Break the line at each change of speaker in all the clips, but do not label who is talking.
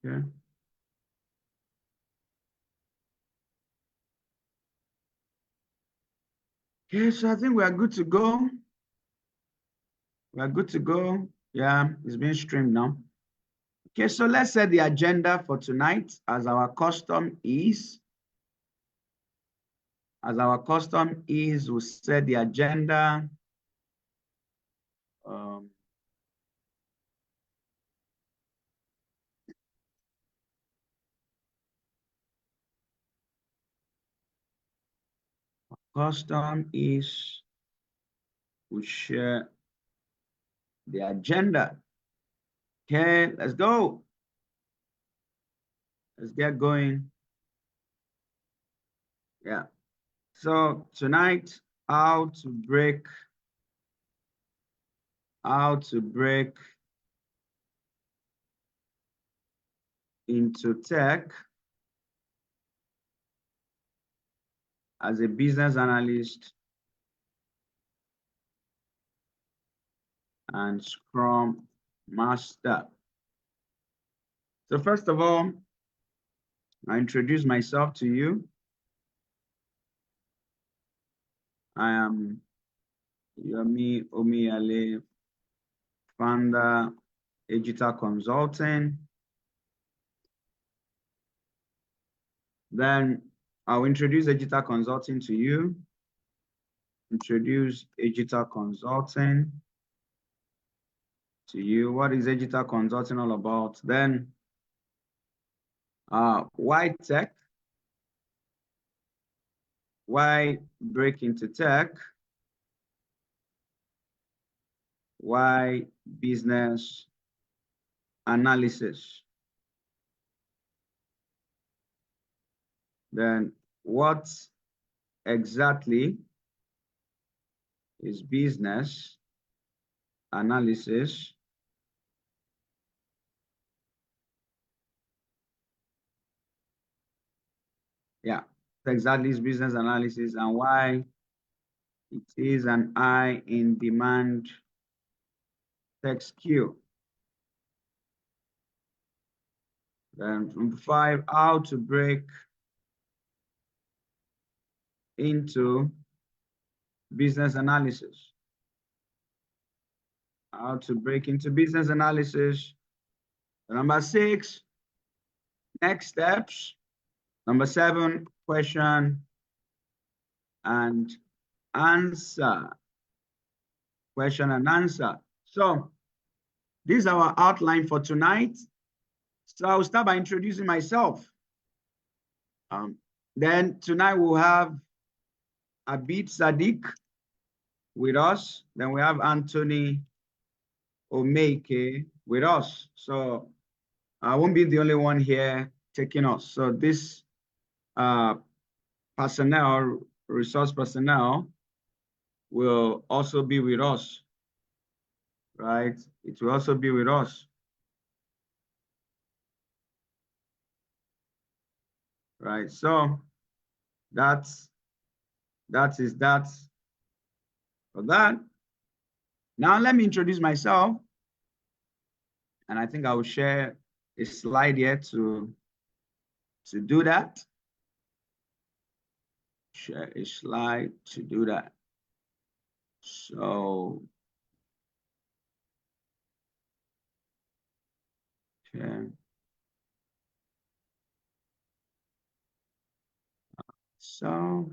Okay. Okay, so I think we are good to go. We are good to go. Yeah, it's being streamed now. Okay, so let's set the agenda for tonight as our custom is. As our custom is, we'll set the agenda. Custom is, we'll share the agenda. Okay, let's go. Let's get going. Yeah. So tonight, how to break into tech as a business analyst and Scrum Master. So first of all, I introduce myself to you. I am Yomi Omiyale, founder, Digital Consulting. Then I'll introduce Digital Consulting to you. Introduce Digital Consulting to you. What is Digital Consulting all about? Then why tech? Why break into tech? Why business analysis? Then what exactly is business analysis? Yeah, exactly is business analysis and why it is an high in demand tech skill. Then number 5, how to break into business analysis. How to break into business analysis. Number 6, next steps. Number 7, question and answer. Question and answer. So this is our outline for tonight. So I'll start by introducing myself. Then tonight we'll have Abid Sadiq with us. Then we have Anthony Omeke with us. So I won't be the only one here taking us. So this personnel, resource personnel, will also be with us, right? It will also be with us. Right, so that is that for that. Now let me introduce myself, and I think I will share a slide here to do that. Share a slide to do that. So, okay. So,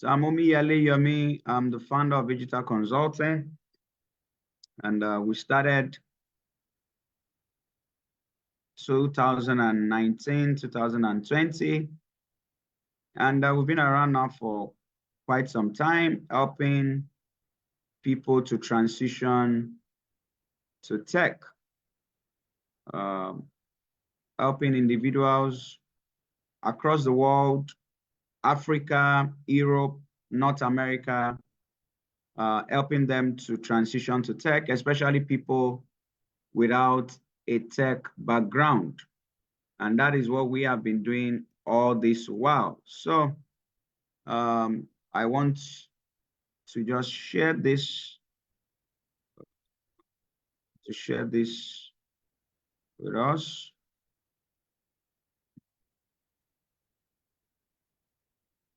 I'm Omiyale Yomi. I'm the founder of Digital Consulting, and we started 2019, 2020. And we've been around now for quite some time, helping people to transition to tech, helping individuals across the world, Africa, Europe, North America, helping them to transition to tech, especially people without a tech background. And that is what we have been doing all this while. So I want to just share this, with us.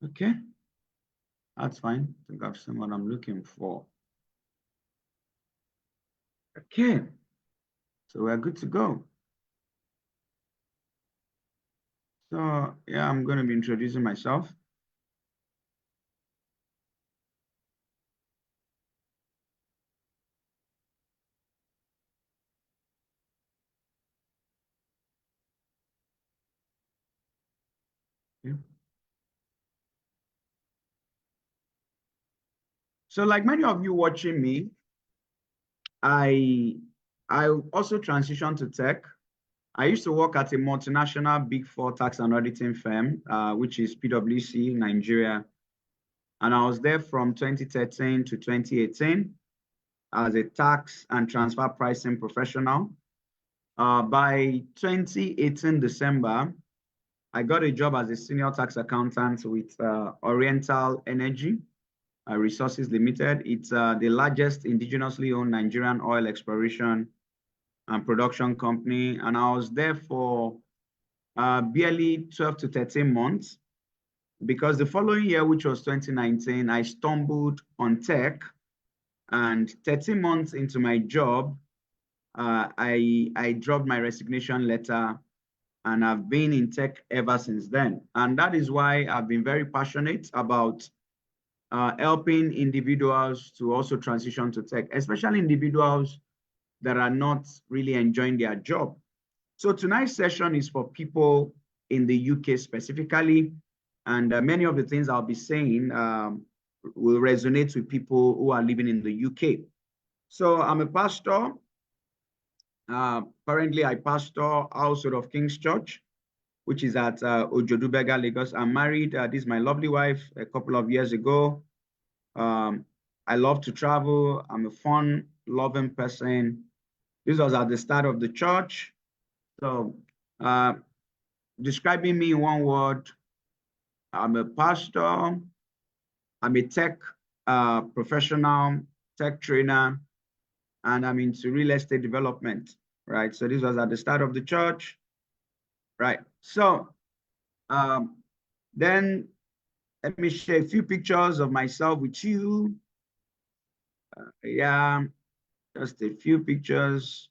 Okay, that's fine. I think I've seen what I'm looking for. Okay, so we're good to go. So yeah, I'm going to be introducing myself. Okay. So like many of you watching me, I also transitioned to tech. I used to work at a multinational Big Four tax and auditing firm, which is PwC Nigeria. And I was there from 2013 to 2018 as a tax and transfer pricing professional. By 2018 December, I got a job as a senior tax accountant with Oriental Energy Resources Limited. It's the largest indigenously owned Nigerian oil exploration and production company. And I was there for barely 12 to 13 months because the following year, which was 2019, I stumbled on tech. And 13 months into my job, I dropped my resignation letter, and I've been in tech ever since then. And that is why I've been very passionate about helping individuals to also transition to tech, especially individuals that are not really enjoying their job. So tonight's session is for people in the UK specifically, and many of the things I'll be saying will resonate with people who are living in the UK. So I'm a pastor. Currently, I pastor Household of King's Church, which is at Ojodubega, Lagos. I'm married. This is my lovely wife a couple of years ago. I love to travel. I'm a fun, loving person. This was at the start of the church. So describing me in one word, I'm a pastor. I'm a tech professional, tech trainer, and I'm into real estate development, right? So this was at the start of the church, right? So then let me share a few pictures of myself with you. Yeah, just a few pictures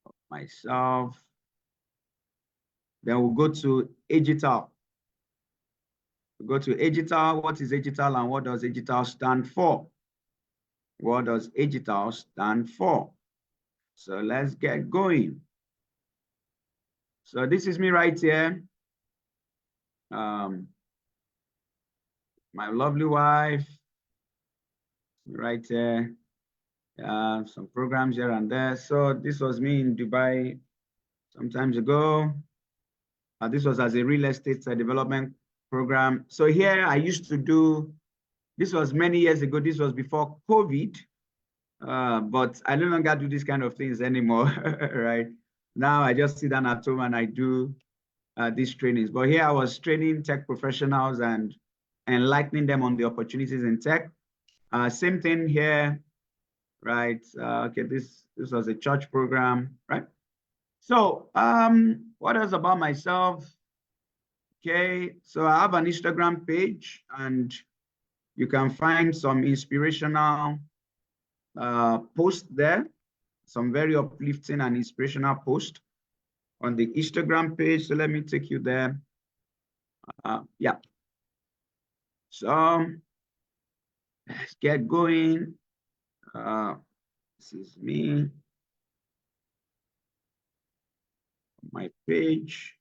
of myself. Then we'll go to Agital. We'll go to Agital. What is Agital and what does Agital stand for? What does Agital stand for? So let's get going. So this is me right here. My lovely wife, right there. Some programs here and there. So this was me in Dubai some times ago. This was as a real estate development program. So here I used to do, this was many years ago. This was before COVID, but I no longer do these kind of things anymore, right? Now I just sit down at home and I do these trainings. But here I was training tech professionals and enlightening them on the opportunities in tech. Same thing here, right? Okay, this was a church program, right? So what else about myself? Okay, so I have an Instagram page and you can find some inspirational posts there, some very uplifting and inspirational posts on the Instagram page. So let me take you there. Yeah. So let's get going. This is me, my page.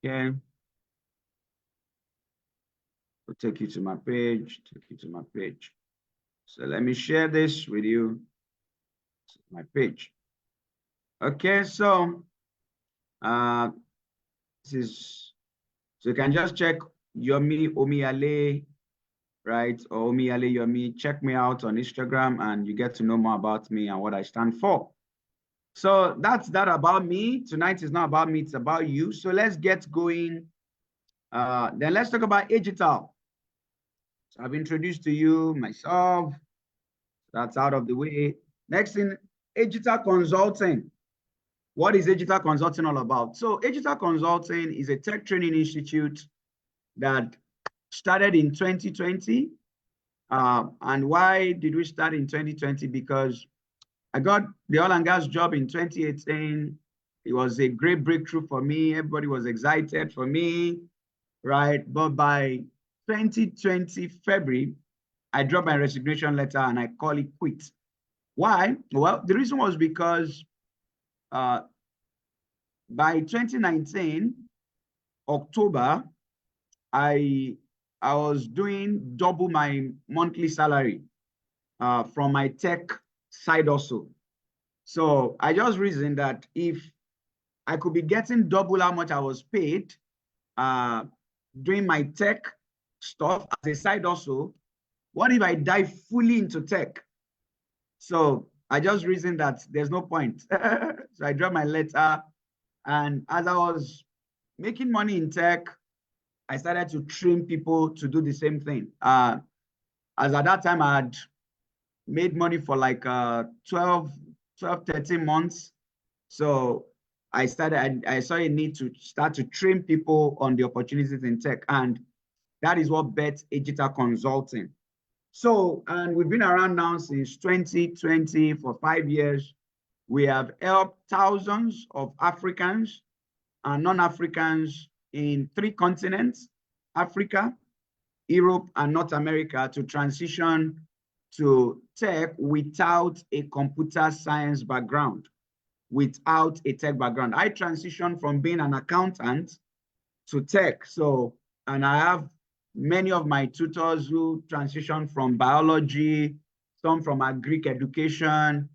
Okay. Will take you to my page, take you to my page. So let me share this with you. My page. Okay, so this is, so you can just check Yomi Omiale right? Or Omi Yomi. Check me out on Instagram and you get to know more about me and what I stand for. So that's that about me. Tonight is not about me, it's about you. So let's get going. Then let's talk about Agital. So I've introduced to you myself. That's out of the way. Next thing, Agital Consulting. What is Agital Consulting all about? So Agital Consulting is a tech training institute that started in 2020. And why did we start in 2020? Because I got the oil and gas job in 2018. It was a great breakthrough for me. Everybody was excited for me, right? But by 2020 February, I dropped my resignation letter and I call it quit. Why? Well, the reason was because uh, by 2019 October, I was doing double my monthly salary from my tech side also. So I just reasoned that if I could be getting double how much I was paid doing my tech stuff as a side also, what if I dive fully into tech? So I just reasoned that there's no point. So I dropped my letter. And as I was making money in tech, I started to train people to do the same thing. As at that time, I had made money for like 12, 13 months. So I saw a need to start to train people on the opportunities in tech. And that is what bet Agital Consulting. So, and we've been around now since 2020 for 5 years. We have helped thousands of Africans and non-Africans in 3 continents, Africa, Europe, and North America, to transition to tech without a computer science background, without a tech background. I transitioned from being an accountant to tech. So, and I have many of my tutors who transitioned from biology, some from agric education,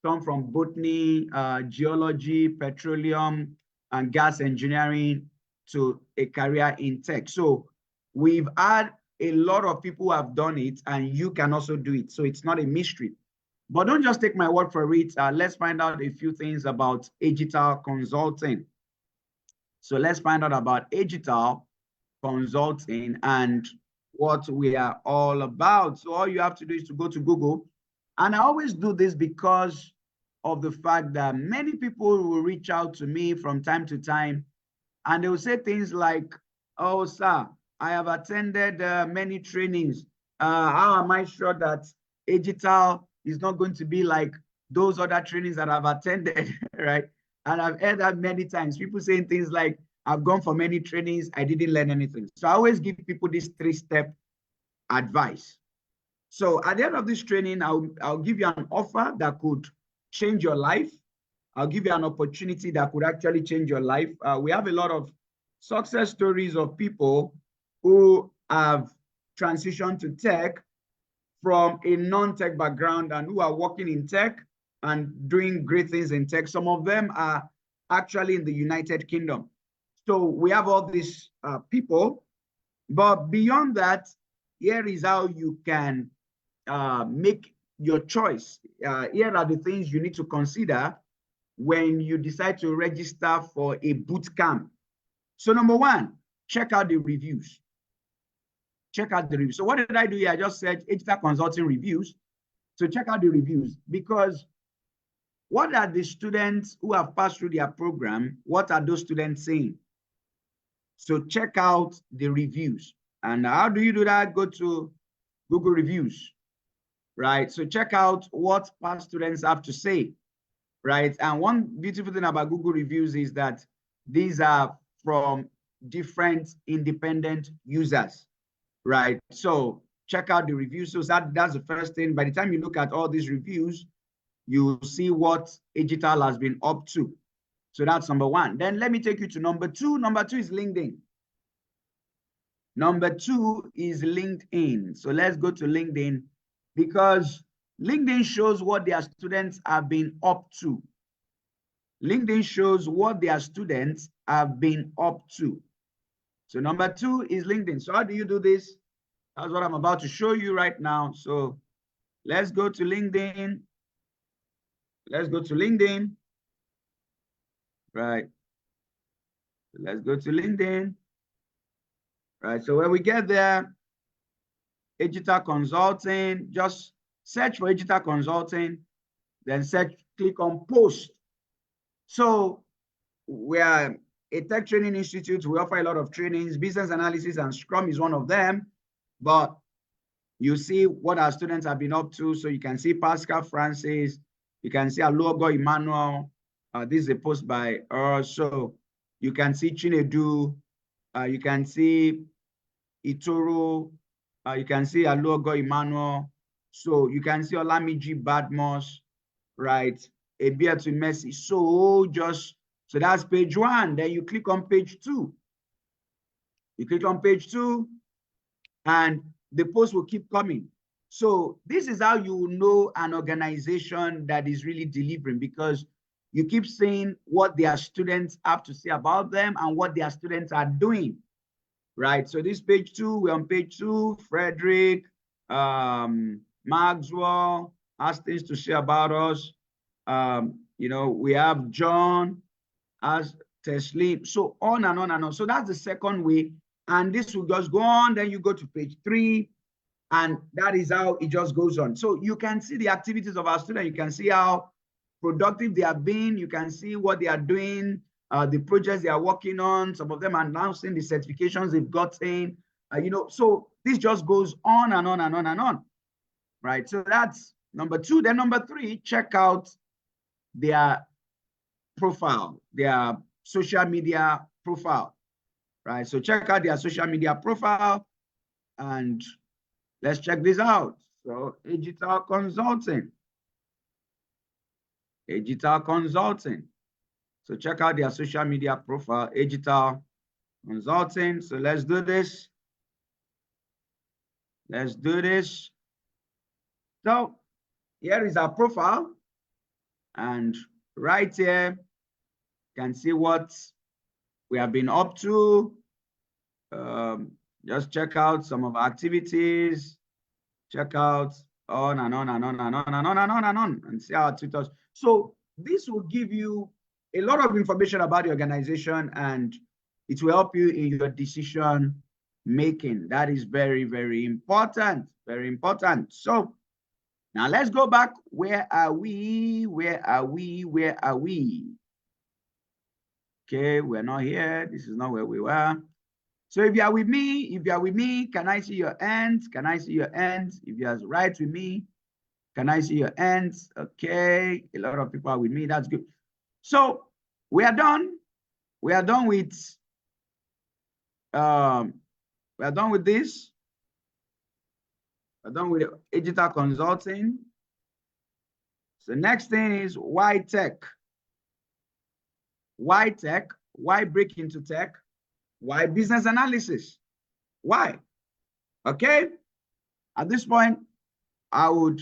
some from botany, geology, petroleum, and gas engineering to a career in tech. So we've had a lot of people who have done it, and you can also do it. So it's not a mystery. But don't just take my word for it. Let's find out a few things about Agital Consulting. So let's find out about Agital Consulting and what we are all about. So all you have to do is to go to Google. And I always do this because of the fact that many people will reach out to me from time to time and they will say things like, oh, sir, I have attended many trainings. How am I sure that Agital is not going to be like those other trainings that I've attended, right? And I've heard that many times. People saying things like, I've gone for many trainings, I didn't learn anything. So I always give people this 3-step advice. So at the end of this training, I'll give you an offer that could change your life. I'll give you an opportunity that could actually change your life. We have a lot of success stories of people who have transitioned to tech from a non-tech background and who are working in tech and doing great things in tech. Some of them are actually in the United Kingdom. So we have all these people, but beyond that, here is how you can make your choice. Here are the things you need to consider when you decide to register for a boot camp. So number 1, check out the reviews. Check out the reviews. So what did I do here? I just said Agital Consulting reviews. So check out the reviews, because what are the students who have passed through their program? What are those students saying? So check out the reviews. And how do you do that? Go to Google Reviews, right? So check out what past students have to say, right? And one beautiful thing about Google Reviews is that these are from different independent users, right? So check out the reviews. So that's the first thing. By the time you look at all these reviews, you see what Agital has been up to. So that's number 1. Then let me take you to number 2. Number 2 is LinkedIn. Number 2 is LinkedIn. So let's go to LinkedIn, because LinkedIn shows what their students have been up to. LinkedIn shows what their students have been up to. So number 2 is LinkedIn. So how do you do this? That's what I'm about to show you right now. So let's go to LinkedIn. Let's go to LinkedIn. Right. Let's go to LinkedIn. Right. So when we get there, digital consulting, just search for digital consulting, then click on post. So we are a tech training institute. We offer a lot of trainings. Business analysis and Scrum is one of them. But you see what our students have been up to. So you can see Pascal Francis. You can see Alogo Emmanuel. This is a post by us. So you can see Chinedu. You can see Itoro. You can see Alogo Emmanuel. So you can see Olamiji Badmos, right? Ebia to Messi. So that's page 1. Then you click on page 2. You click on page 2, and the post will keep coming. So this is how you know an organization that is really delivering, because you keep seeing what their students have to say about them and what their students are doing, right? So this page 2, we're on page 2. Frederick, Maxwell has things to say about us. We have John, as Teslim, so on and on and on. So that's the second way. And this will just go on. Then you go to page 3, and that is how it just goes on. So you can see the activities of our students. You can see how productive they have been. You can see what they are doing, the projects they are working on. Some of them are announcing the certifications they've gotten. So this just goes on and on and on and on, right? So that's number 2. Then number 3, check out their profile, their social media profile, right? So check out their social media profile, and let's check this out. So digital consulting. So check out their social media profile, digital consulting. So let's do this. So here is our profile, and right here you can see what we have been up to. Just check out some of our activities. Check out on and on and on and on and on and on and on, and see our tutors. So this will give you a lot of information about the organization, and it will help you in your decision making. That is very, very important. Very important. So now let's go back. Where are we? Okay, we're not here. This is not where we were. So if you are with me, can I see your hands? If you are right with me, can I see your hands? Okay, a lot of people are with me. That's good. So we are done. We are done with this. We're done with digital consulting. So next thing is why tech? Why tech? Why break into tech? Why business analysis? Why? Okay. At this point, I would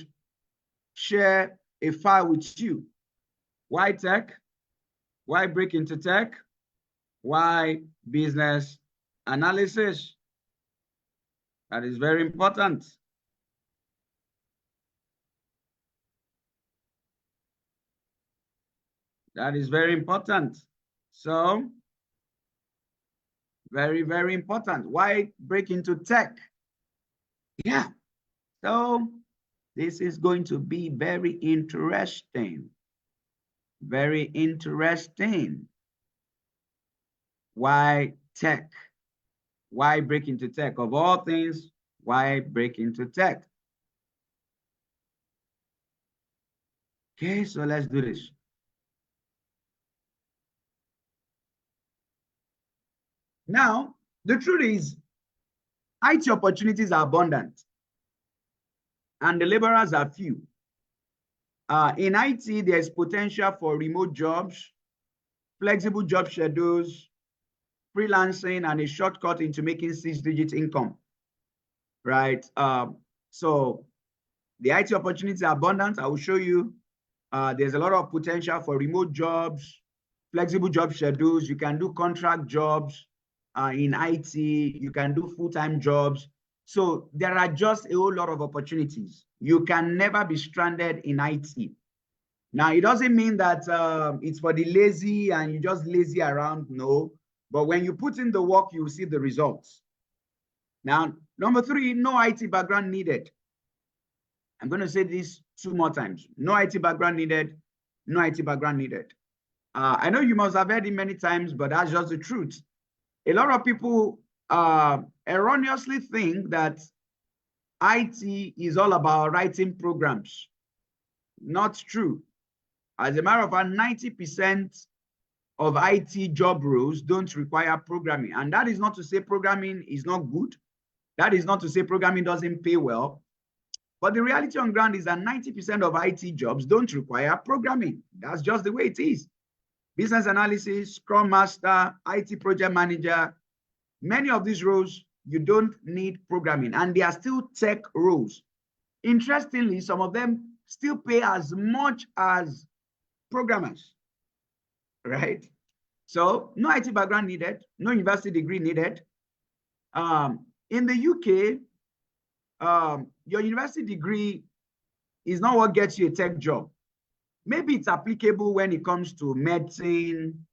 share a file with you. Why tech? Why break into tech? Why business analysis? That is very important. That is very important. So, very, very important. Why break into tech? Yeah. So, this is going to be very interesting. Very interesting. Why tech? Why break into tech? Of all things, why break into tech? Okay, so let's do this. Now, the truth is, IT opportunities are abundant and the laborers are few. In IT, there's potential for remote jobs, flexible job schedules, freelancing, and a shortcut into making 6-digit income, right? So the IT opportunities are abundant. I will show you. There's a lot of potential for remote jobs, flexible job schedules. You can do contract jobs in IT. You can do full-time jobs. So there are just a whole lot of opportunities. You can never be stranded in IT. Now, it doesn't mean that it's for the lazy and you just lazy around. No. But when you put in the work, you will see the results. Now, number 3, no IT background needed. I'm going to say this 2 more times. No IT background needed. No IT background needed. I know you must have heard it many times, but that's just the truth. A lot of people erroneously think that IT is all about writing programs. Not true. As a matter of fact, 90% of IT job roles don't require programming. And that is not to say programming is not good. That is not to say programming doesn't pay well. But the reality on ground is that 90% of IT jobs don't require programming. That's just the way it is. Business analysis, Scrum Master, IT project manager, many of these roles, you don't need programming, and they are still tech roles. Interestingly, some of them still pay as much as programmers, right? So no IT background needed, no university degree needed. In the UK, your university degree is not what gets you a tech job. Maybe it's applicable when it comes to medicine,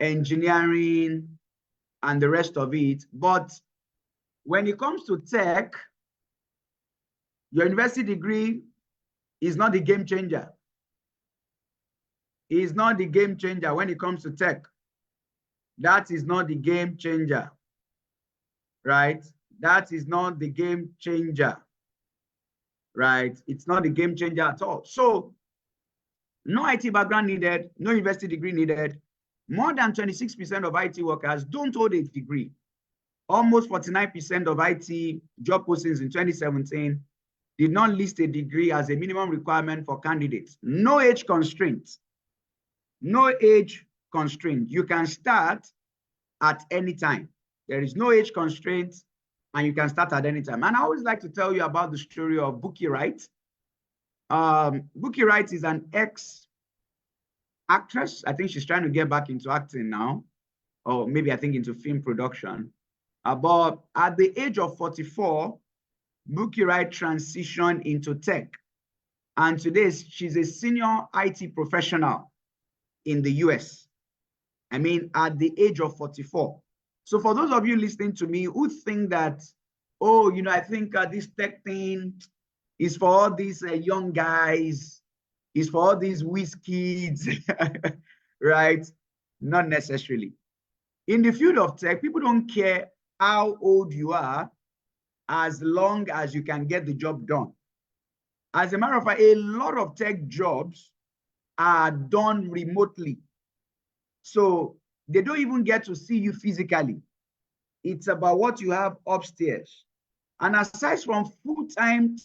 engineering, and the rest of it. But when it comes to tech, your university degree is not the game changer. It is not the game changer when it comes to tech. That is not the game changer, right? That is not the game changer, right? It's not the game changer at all. So no IT background needed, no university degree needed. More than 26% of IT workers don't hold a degree. Almost 49% of IT job postings in 2017 did not list a degree as a minimum requirement for candidates. No age constraints. No age constraint. You can start at any time. There is no age constraint, and you can start at any time. And I always like to tell you about the story of Bookie Wright. Bookie Wright is an ex-actress. I think she's trying to get back into acting now, or maybe I think into film production. But at the age of 44, Bookie Wright transitioned into tech. And today she's a senior IT professional in the US. I mean, at the age of 44. So for those of you listening to me who think that, oh, you know, I think this tech thing is for all these young guys, is for all these whiz kids, right? Not necessarily. In the field of tech, people don't care how old you are as long as you can get the job done. As a matter of fact, a lot of tech jobs are done remotely. So they don't even get to see you physically. It's about what you have upstairs. And aside from full-time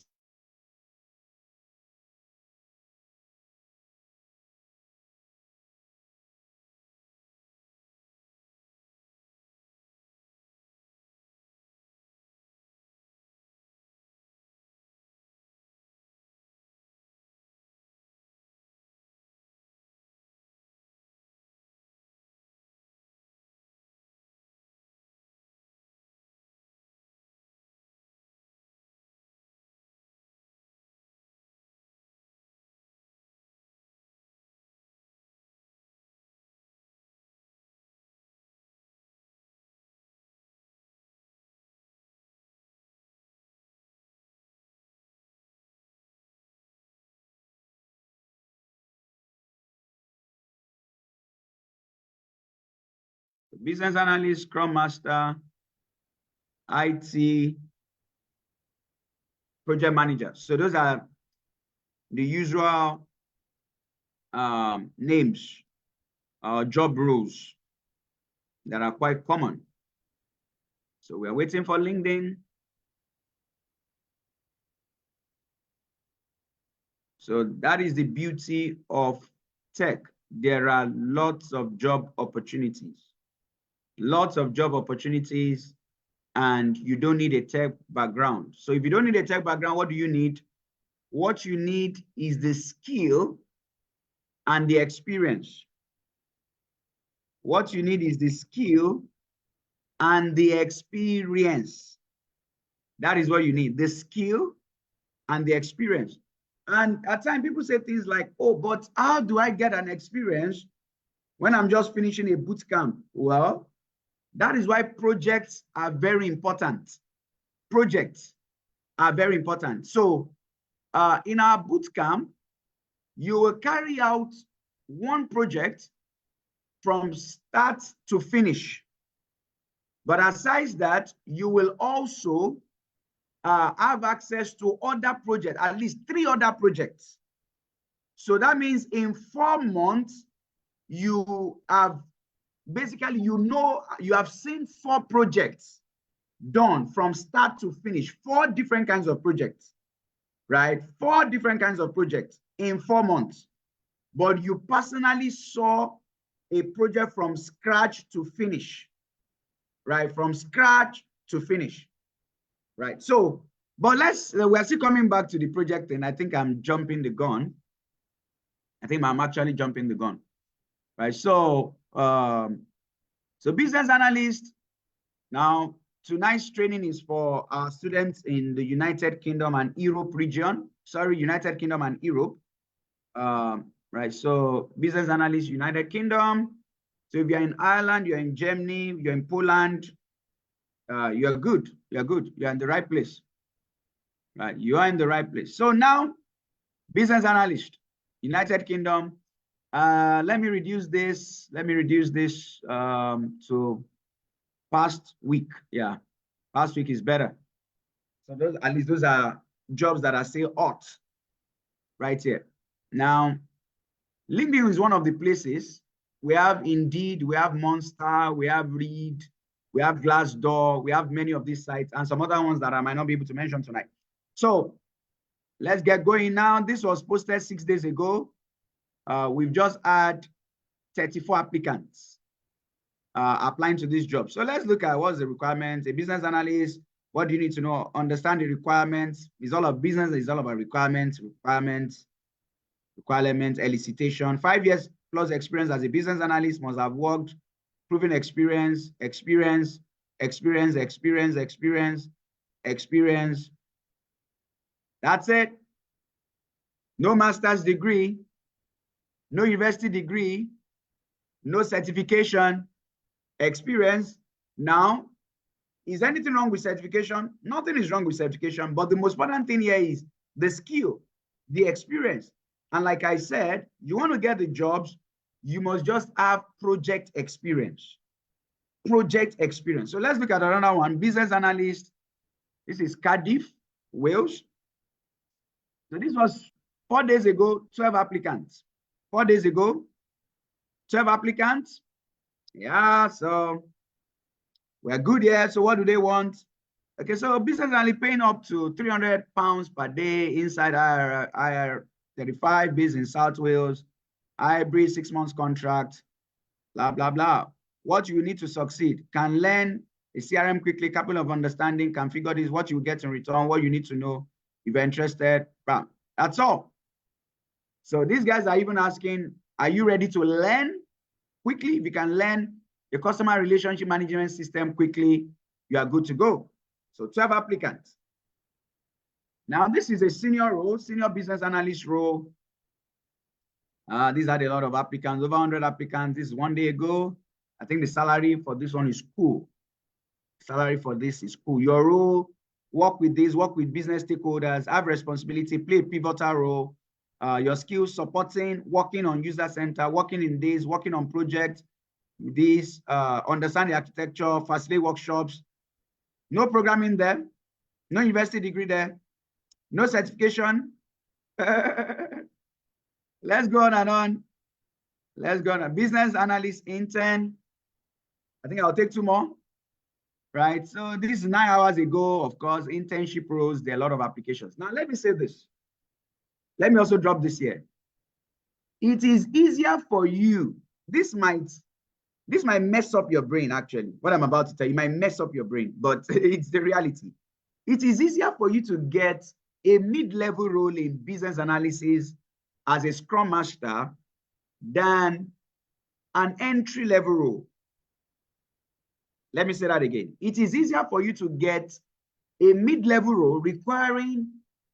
business analyst, Scrum Master, IT, project manager. So those are the usual names, job roles that are quite common. So we are waiting for LinkedIn. So that is the beauty of tech. There are lots of job opportunities. Lots of job opportunities, and you don't need a tech background. So if you don't need a tech background, what do you need? What you need is the skill and the experience. What you need is the skill and the experience. That is what you need, the skill and the experience. And at times people say things like, oh, but how do I get an experience when I'm just finishing a boot camp? Well, that is why projects are very important. Projects are very important. So in our boot camp, you will carry out one project from start to finish. But aside that, you will also have access to other projects, at least 3 other projects. So that means in 4 months, you have basically, you have seen 4 projects done from start to finish, 4 different kinds of projects, right? 4 different kinds of projects in 4 months. But you personally saw a project from scratch to finish, right? From scratch to finish, right? So, but we're still coming back to the project, and I think I'm jumping the gun. I think I'm actually jumping the gun, right? So, so business analyst. Now, tonight's training is for our students in the United Kingdom and Europe region. Sorry, United Kingdom and Europe. Right, so business analyst, United Kingdom. So if you're in Ireland, you're in Germany, you're in Poland, you're good. You're good. You're in the right place. Right, you are in the right place. So now, business analyst, United Kingdom. Let me reduce this. Let me reduce this to past week. Yeah, past week is better. So those, at least those are jobs that are still hot right here. Now, LinkedIn is one of the places. We have Indeed, we have Monster, we have Reed, we have Glassdoor, we have many of these sites and some other ones that I might not be able to mention tonight. So let's get going now. This was posted 6 days ago. We've just had 34 applicants applying to this job. So let's look at what's the requirements. A business analyst, what do you need to know? Understand the requirements. It's all about business. It's all about requirements, elicitation. 5 years plus experience as a business analyst, must have worked, proven experience. That's it. No master's degree, no university degree, no certification, experience. Now, is anything wrong with certification? Nothing is wrong with certification, but the most important thing here is the skill, the experience. And like I said, you want to get the jobs, you must just have project experience. Project experience. So let's look at another one. Business analyst. This is Cardiff, Wales. So this was 4 days ago, 12 applicants. 4 days ago, 12 applicants. Yeah, so we're good here. So what do they want? Okay, so business analyst paying up to £300 per day inside IR 35, based in South Wales, hybrid 6 months contract, blah, blah, blah. What you need to succeed: can learn a CRM quickly, capable of understanding, can figure this, what you get in return, what you need to know if you're interested. Bam. That's all. So these guys are even asking, are you ready to learn quickly? If you can learn the customer relationship management system quickly, you are good to go. So 12 applicants. Now, this is a senior role, senior business analyst role. These are a lot of applicants, over 100 applicants. This is 1 day ago. I think the salary for this one is cool. Salary for this is cool. Your role, work with this, work with business stakeholders, have responsibility, play a pivotal role. Your skills, supporting, working on user center, working in this, working on projects, this, understand the architecture, facilitate workshops. No programming there, no university degree there, no certification. Let's go on and on. Let's go on. Business analyst intern. I think I'll take 2 more. Right. So this is 9 hours ago. Of course, internship roles, there are a lot of applications. Now, let me say this. Let me also drop this here. It is easier for you. This might mess up your brain, actually. What I'm about to tell you might mess up your brain, but it's the reality. It is easier for you to get a mid-level role in business analysis as a Scrum Master than an entry-level role. Let me say that again. It is easier for you to get a mid-level role requiring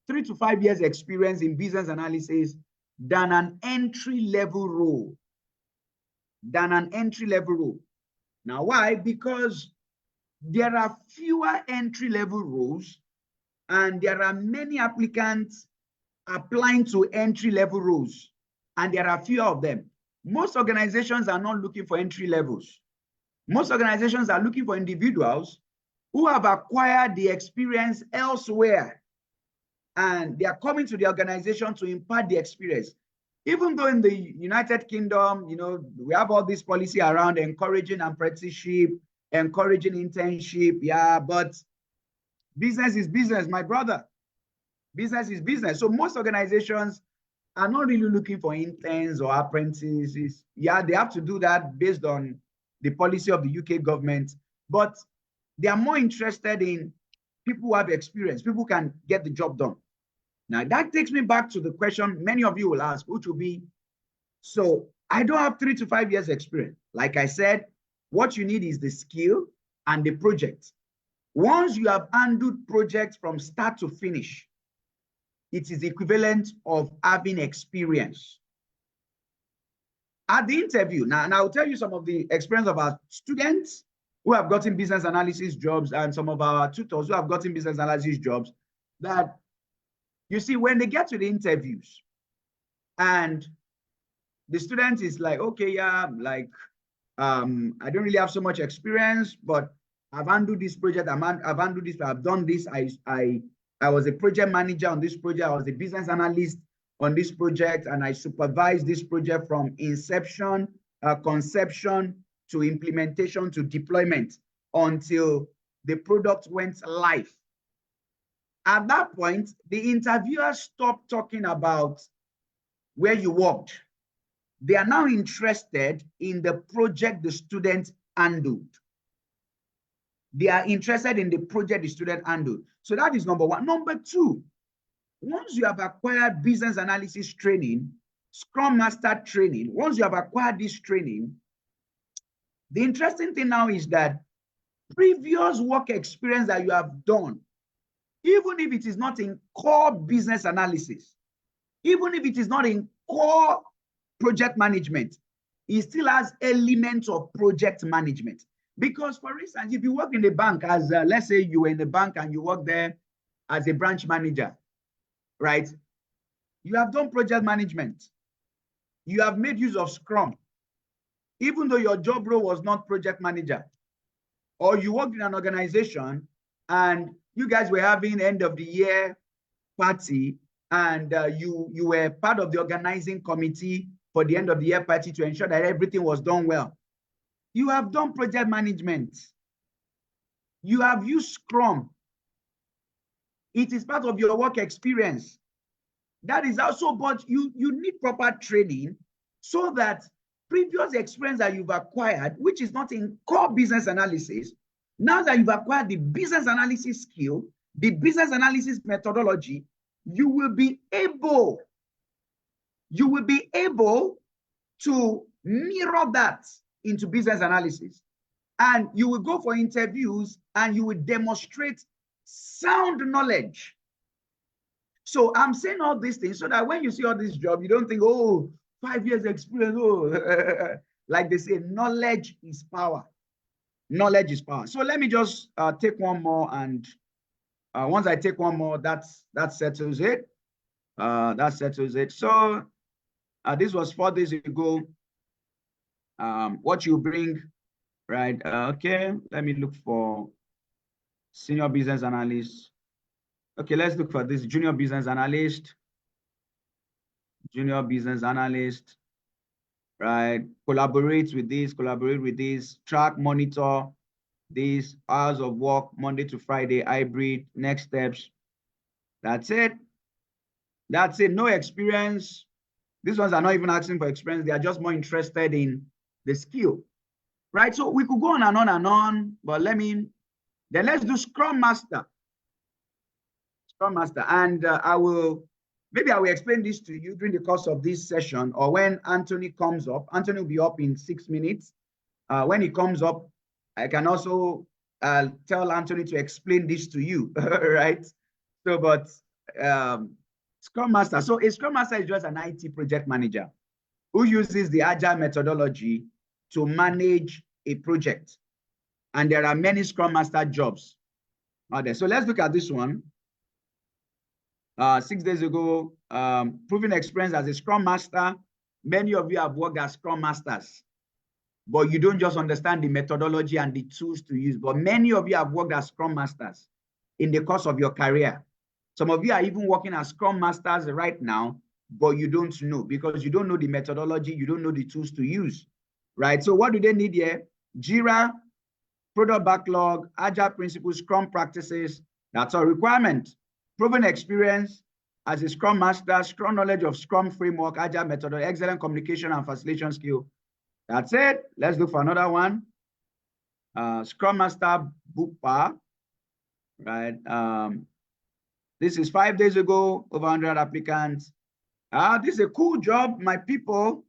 3 to 5 years experience in business analysis than an entry-level role. Now, why? Because there are fewer entry-level roles and there are many applicants applying to entry-level roles, and there are fewer of them. Most organizations are not looking for entry levels. Most organizations are looking for individuals who have acquired the experience elsewhere, and they are coming to the organization to impart the experience. Even though in the United Kingdom, we have all this policy around encouraging apprenticeship, encouraging internship, yeah, but business is business, my brother. Business is business. So most organizations are not really looking for interns or apprentices. Yeah, they have to do that based on the policy of the UK government, but they are more interested in people who have experience, people who can get the job done. Now, that takes me back to the question many of you will ask, which will be, so I don't have 3 to 5 years experience. Like I said, what you need is the skill and the project. Once you have handled projects from start to finish, it is equivalent of having experience. At the interview, now I'll tell you some of the experience of our students who have gotten business analysis jobs and some of our tutors who have gotten business analysis jobs, that you see, when they get to the interviews and the student is like, okay, yeah, like, I don't really have so much experience, but I've handled this project, I've handled this, I've done this, I was a project manager on this project, I was a business analyst on this project, and I supervised this project from inception, conception to implementation to deployment until the product went live. At that point, the interviewer stopped talking about where you worked. They are now interested in the project the student handled. They are interested in the project the student handled. So that is number one. Number two, once you have acquired business analysis training, Scrum Master training, once you have acquired this training, the interesting thing now is that previous work experience that you have done, even if it is not in core business analysis, even if it is not in core project management, it still has elements of project management. Because, for instance, if you work in the bank as, let's say you were in the bank and you work there as a branch manager, right? You have done project management. You have made use of Scrum, even though your job role was not project manager. Or you worked in an organization and you guys were having end of the year party, and you were part of the organizing committee for the end of the year party to ensure that everything was done well. You have done project management. You have used Scrum. It is part of your work experience. That is also, but you need proper training so that previous experience that you've acquired, which is not in core business analysis, now that you've acquired the business analysis skill, the business analysis methodology, you will be able to mirror that into business analysis. And you will go for interviews and you will demonstrate sound knowledge. So I'm saying all these things so that when you see all this job, you don't think, oh, 5 years experience, oh, like they say, knowledge is power. Knowledge is power. So let me just take one more, and once I take one more, that settles it. That settles it. So this was 4 days ago. What you bring, right? Okay, let me look for senior business analyst. Okay, let's look for this junior business analyst. Junior business analyst, right? Collaborate with this, track, monitor these hours of work, Monday to Friday, hybrid, next steps. That's it. That's it. No experience. These ones are not even asking for experience. They are just more interested in the skill, right? So we could go on and on and on, but let's do Scrum Master. Scrum Master. And maybe I will explain this to you during the course of this session, or when Anthony comes up. Anthony will be up in 6 minutes. When he comes up, I can also I'll tell Anthony to explain this to you, right? So, but Scrum Master. So a Scrum Master is just an IT project manager who uses the Agile methodology to manage a project. And there are many Scrum Master jobs out there. So let's look at this one. 6 days ago, proven experience as a Scrum Master. Many of you have worked as Scrum Masters, but you don't just understand the methodology and the tools to use. But many of you have worked as Scrum Masters in the course of your career. Some of you are even working as Scrum Masters right now, but you don't know because you don't know the methodology, you don't know the tools to use, right? So what do they need here? Jira, product backlog, Agile principles, Scrum practices. That's our requirement. Proven experience as a Scrum Master, strong knowledge of Scrum framework, Agile methodology, excellent communication and facilitation skill. That's it. Let's look for another one. Scrum Master Bupa, right? This is 5 days ago, over 100 applicants. This is a cool job, my people.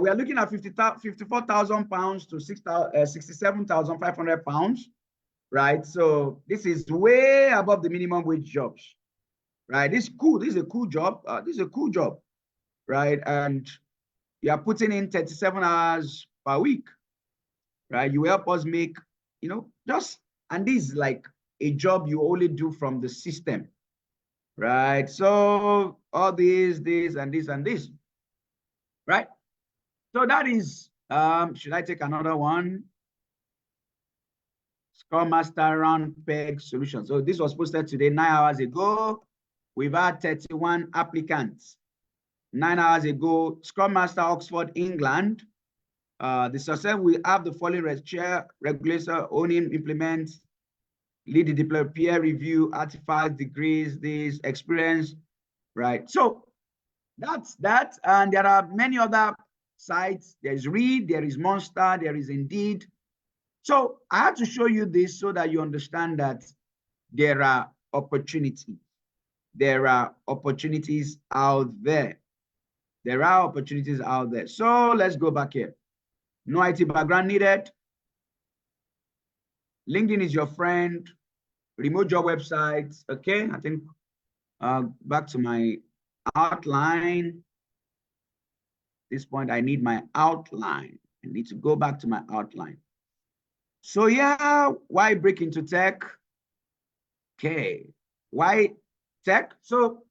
We are looking at 54,000 pounds to 67,500 pounds, right? So this is way above the minimum wage jobs, right? This is cool. This is a cool job. This is a cool job, right? And you are putting in 37 hours per week, right? You help us make, just, and this is like a job you only do from the system, right? So all this, and this, right? So that is, should I take another one? Scrum Master Round Peg Solution. So this was posted today, 9 hours ago. We've had 31 applicants. 9 hours ago, Scrum Master Oxford, England. The success will have the following: chair, regulator, owning, implement, lead the deploy, peer review, artifacts, degrees, this experience, right? So that's that. And there are many other sites. There's Read, there is Monster, there is Indeed. So I had to show you this so that you understand that there are opportunities. There are opportunities out there. There are opportunities out there. So let's go back here. No IT background needed. LinkedIn is your friend. Remote job websites. Okay, I think back to my outline. At this point, I need my outline. I need to go back to my outline. So yeah, why break into tech? Okay, why tech? So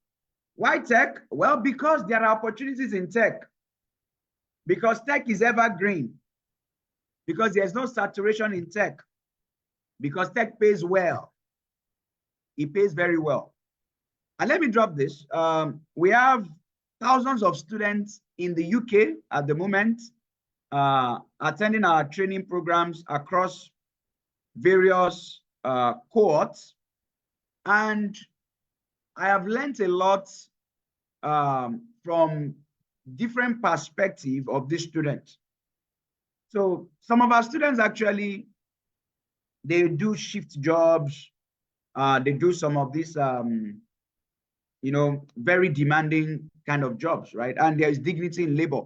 why tech? Well, because there are opportunities in tech. Because tech is evergreen. Because there's no saturation in tech. Because tech pays well. It pays very well. And let me drop this. We have thousands of students in the UK at the moment attending our training programs across various cohorts. And I have learned a lot from different perspectives of these students. So some of our students actually, they do shift jobs. They do some of these, very demanding kind of jobs, right? And there is dignity in labor.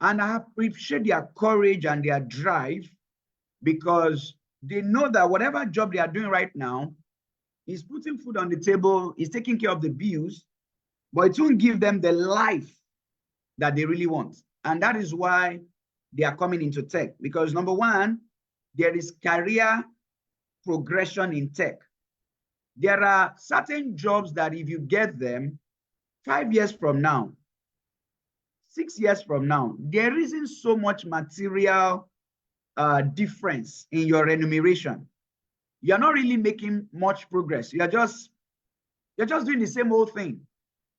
And I appreciate their courage and their drive because they know that whatever job they are doing right now is putting food on the table, is taking care of the bills, but it won't give them the life that they really want. And that is why they are coming into tech. Because number one, there is career progression in tech. There are certain jobs that if you get them 5 years from now, 6 years from now, there isn't so much material difference in your remuneration. You're not really making much progress. You're just doing the same old thing,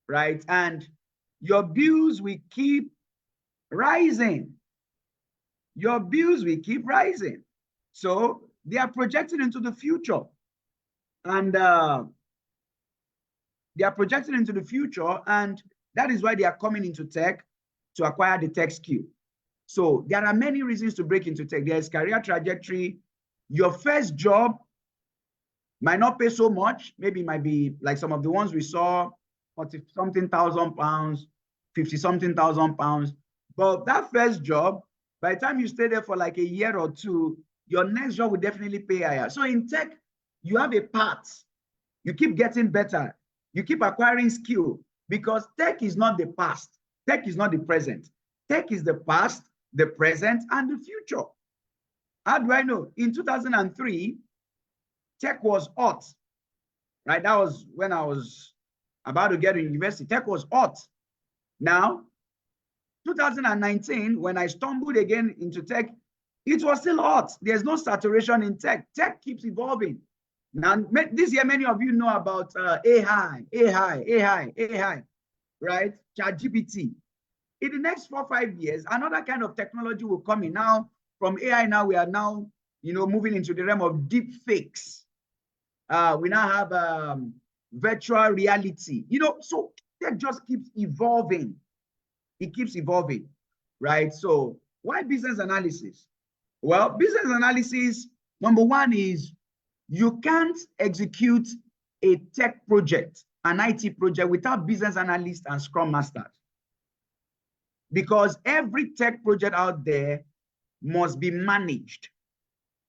right? And your bills will keep rising. Your bills will keep rising. So they are projecting into the future. And they are projecting into the future. And that is why they are coming into tech to acquire the tech skill. So there are many reasons to break into tech. There is career trajectory. Your first job might not pay so much. Maybe it might be like some of the ones we saw, 40-something thousand pounds, 50-something thousand pounds. But that first job, by the time you stay there for like a year or two, your next job will definitely pay higher. So in tech, you have a path. You keep getting better. You keep acquiring skill because tech is not the past. Tech is not the present. Tech is the past, the present, and the future. How do I know? In 2003, tech was hot, right? That was when I was about to get to university. Tech was hot. Now, 2019, when I stumbled again into tech, it was still hot. There's no saturation in tech. Tech keeps evolving. Now, this year, many of you know about AI, right? ChatGPT. In the next 4-5 years, another kind of technology will come in. Now, from AI, now we are now, moving into the realm of deep fakes. We now have virtual reality. So tech just keeps evolving. It keeps evolving, right? So why business analysis? Well, business analysis, number one is you can't execute a tech project, an IT project, without business analysts and scrum masters. Because every tech project out there must be managed.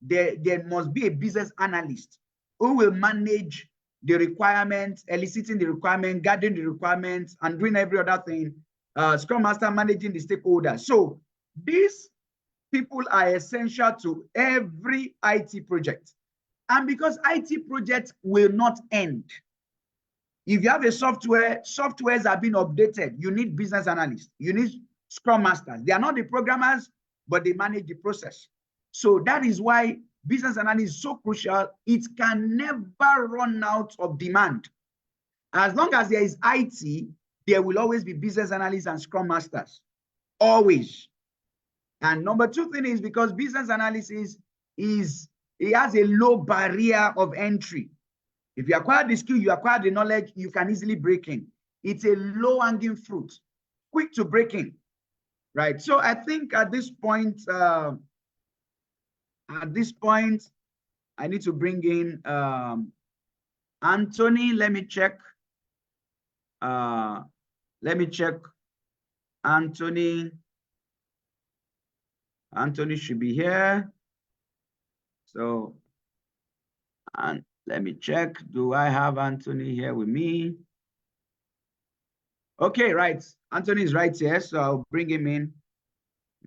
There must be a business analyst who will manage the requirements, eliciting the requirement, gathering the requirements, and doing every other thing. Scrum Master managing the stakeholders. So these people are essential to every IT project. And because IT projects will not end. If you have a softwares are being updated, you need business analysts, you need Scrum Masters. They are not the programmers, but they manage the process. So that is why business analysis is so crucial. It can never run out of demand. As long as there is IT, there will always be business analysts and Scrum Masters. Always. And number two thing is because business analysis it has a low barrier of entry. If you acquire the skill, you acquire the knowledge, you can easily break in. It's a low-hanging fruit, quick to break in, right? So I think at this point, I need to bring in Anthony. Let me check. Anthony. Anthony should be here. So, and let me check. Do I have Anthony here with me? Okay, right. Anthony is right here, so I'll bring him in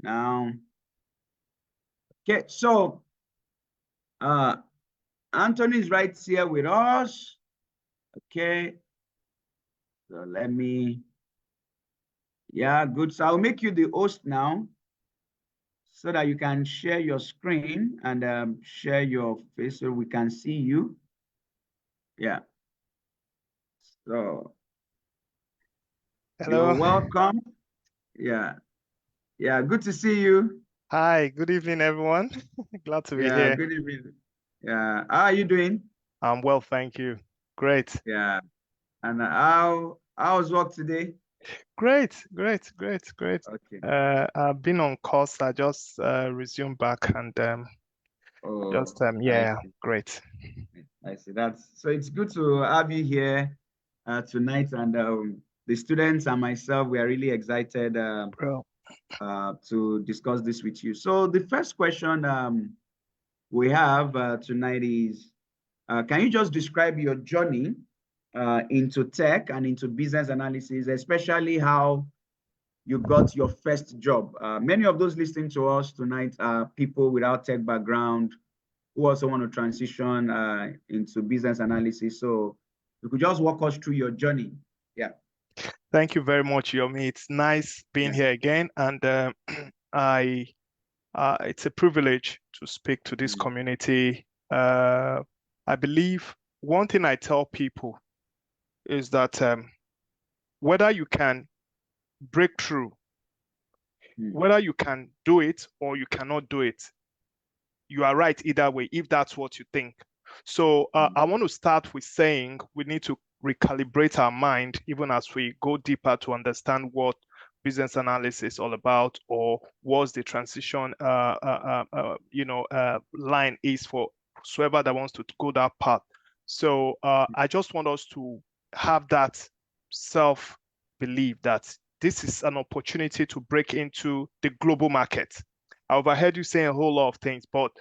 now. Okay, so Anthony is right here with us. Okay, so let me, yeah, good. So I'll make you the host now so that you can share your screen and share your face so we can see you. Yeah. So
hello.
You're welcome. Yeah. Yeah. Good to see you.
Hi. Good evening, everyone. Glad to be here.
Good evening. Yeah. How are you doing?
I'm well, thank you. Great.
Yeah. And how's work today?
Great.
Okay.
I've been on course. I just resumed back and
I see.
great.
I see. So it's good to have you here tonight, and the students and myself, we are really excited
Bro.
to discuss this with you. So the first question we have tonight is, can you just describe your journey into tech and into business analysis, especially how you got your first job? Many of those listening to us tonight are people without tech background who also want to transition into business analysis. So you could just walk us through your journey. Yeah.
Thank you very much, Yomi. It's nice being here again, and it's a privilege to speak to this community. I believe one thing I tell people is that whether you can break through, whether you can do it or you cannot do it, you are right either way, if that's what you think. So I want to start with saying we need to recalibrate our mind even as we go deeper to understand what business analysis is all about, or what's the transition line is for whoever that wants to go that path. So I just want us to have that self-belief that this is an opportunity to break into the global market. I overheard you saying a whole lot of things, but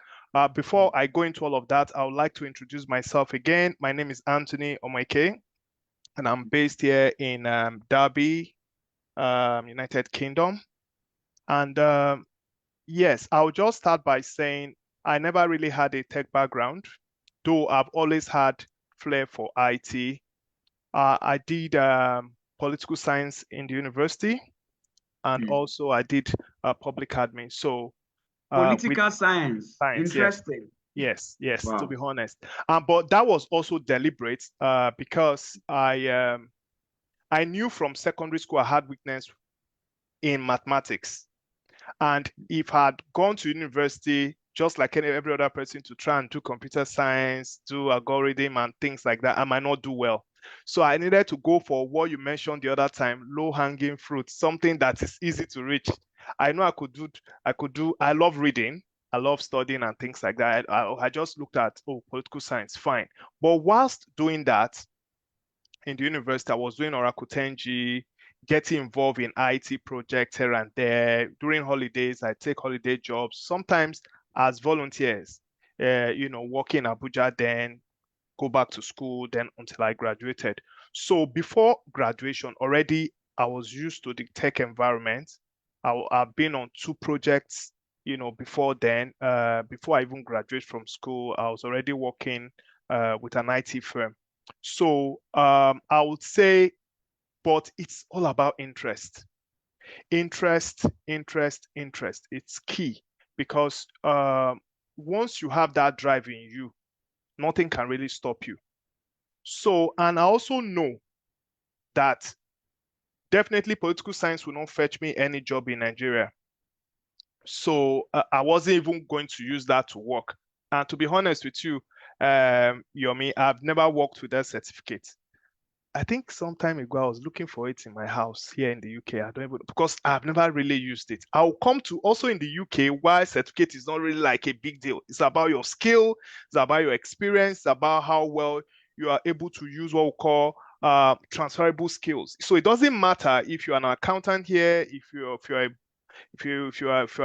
Before I go into all of that, I would like to introduce myself again. My name is Anthony Omaike, and I'm based here in Derby, United Kingdom. And yes, I'll just start by saying I never really had a tech background, though I've always had flair for IT. I did political science in the university, and also I did public admin. So with
Political science.
science, yes.
Interesting.
Yes, to
Wow.
be honest. But that was also deliberate because I knew from secondary school I had weakness in mathematics. And if I had gone to university, just like every other person, to try and do computer science, do algorithm and things like that, I might not do well. So I needed to go for what you mentioned the other time, low-hanging fruit, something that is easy to reach. I know I love reading. I love studying and things like that. I just looked at, political science, fine. But whilst doing that, in the university, I was doing Oracle 10G, getting involved in IT projects here and there. During holidays, I take holiday jobs, sometimes as volunteers, working in Abuja, then go back to school, then until I graduated. So before graduation, already I was used to the tech environment. I've been on 2 projects, before then. Before I even graduated from school, I was already working with an IT firm. So I would say, but it's all about interest. Interest. It's key because once you have that drive in you, nothing can really stop you. So, and I also know that definitely political science will not fetch me any job in Nigeria. So I wasn't even going to use that to work. And to be honest with you, Yomi, I've never worked with that certificate. I think some time ago I was looking for it in my house here in the UK. I don't even because I've never really used it. I'll come to also in the UK why certificate is not really like a big deal. It's about your skill, it's about your experience, it's about how well you are able to use what we call transferable skills. So it doesn't matter if you're an accountant here, if you're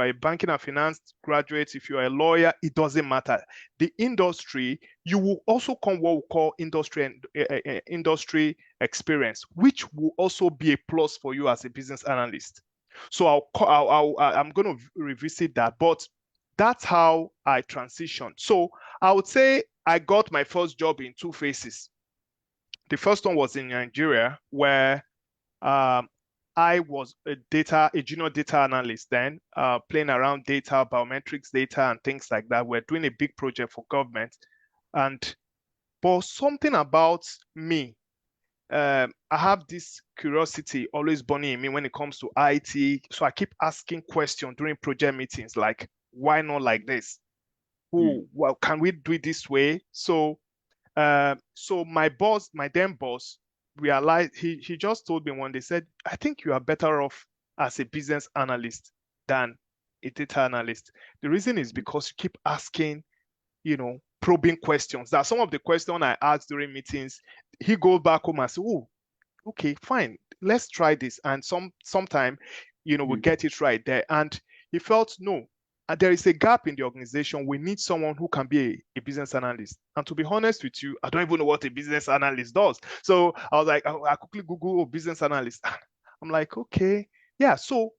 a banking and finance graduate, if you're a lawyer, it doesn't matter. The industry, you will also come what we call industry and industry experience, which will also be a plus for you as a business analyst. So I'm going to revisit that, but that's how I transitioned. So I would say I got my first job in 2 phases. The first one was in Nigeria, where um, I was a junior data analyst then, playing around data, biometrics data, and things like that. We're doing a big project for government, but something about me, I have this curiosity always burning in me when it comes to IT. So I keep asking questions during project meetings, like, why not like this? Well, can we do it this way? So my boss, my then boss, realized he just told me one day, said, I think you are better off as a business analyst than a data analyst. The reason is because you keep asking, probing questions. That some of the questions I asked during meetings, he goes back home and says, oh, okay, fine, let's try this. And sometime, we get it right there. And he felt, no, there is a gap in the organization. We need someone who can be a business analyst. And to be honest with you, I don't even know what a business analyst does. So I was like, I quickly Google business analyst. I'm like, okay, yeah. So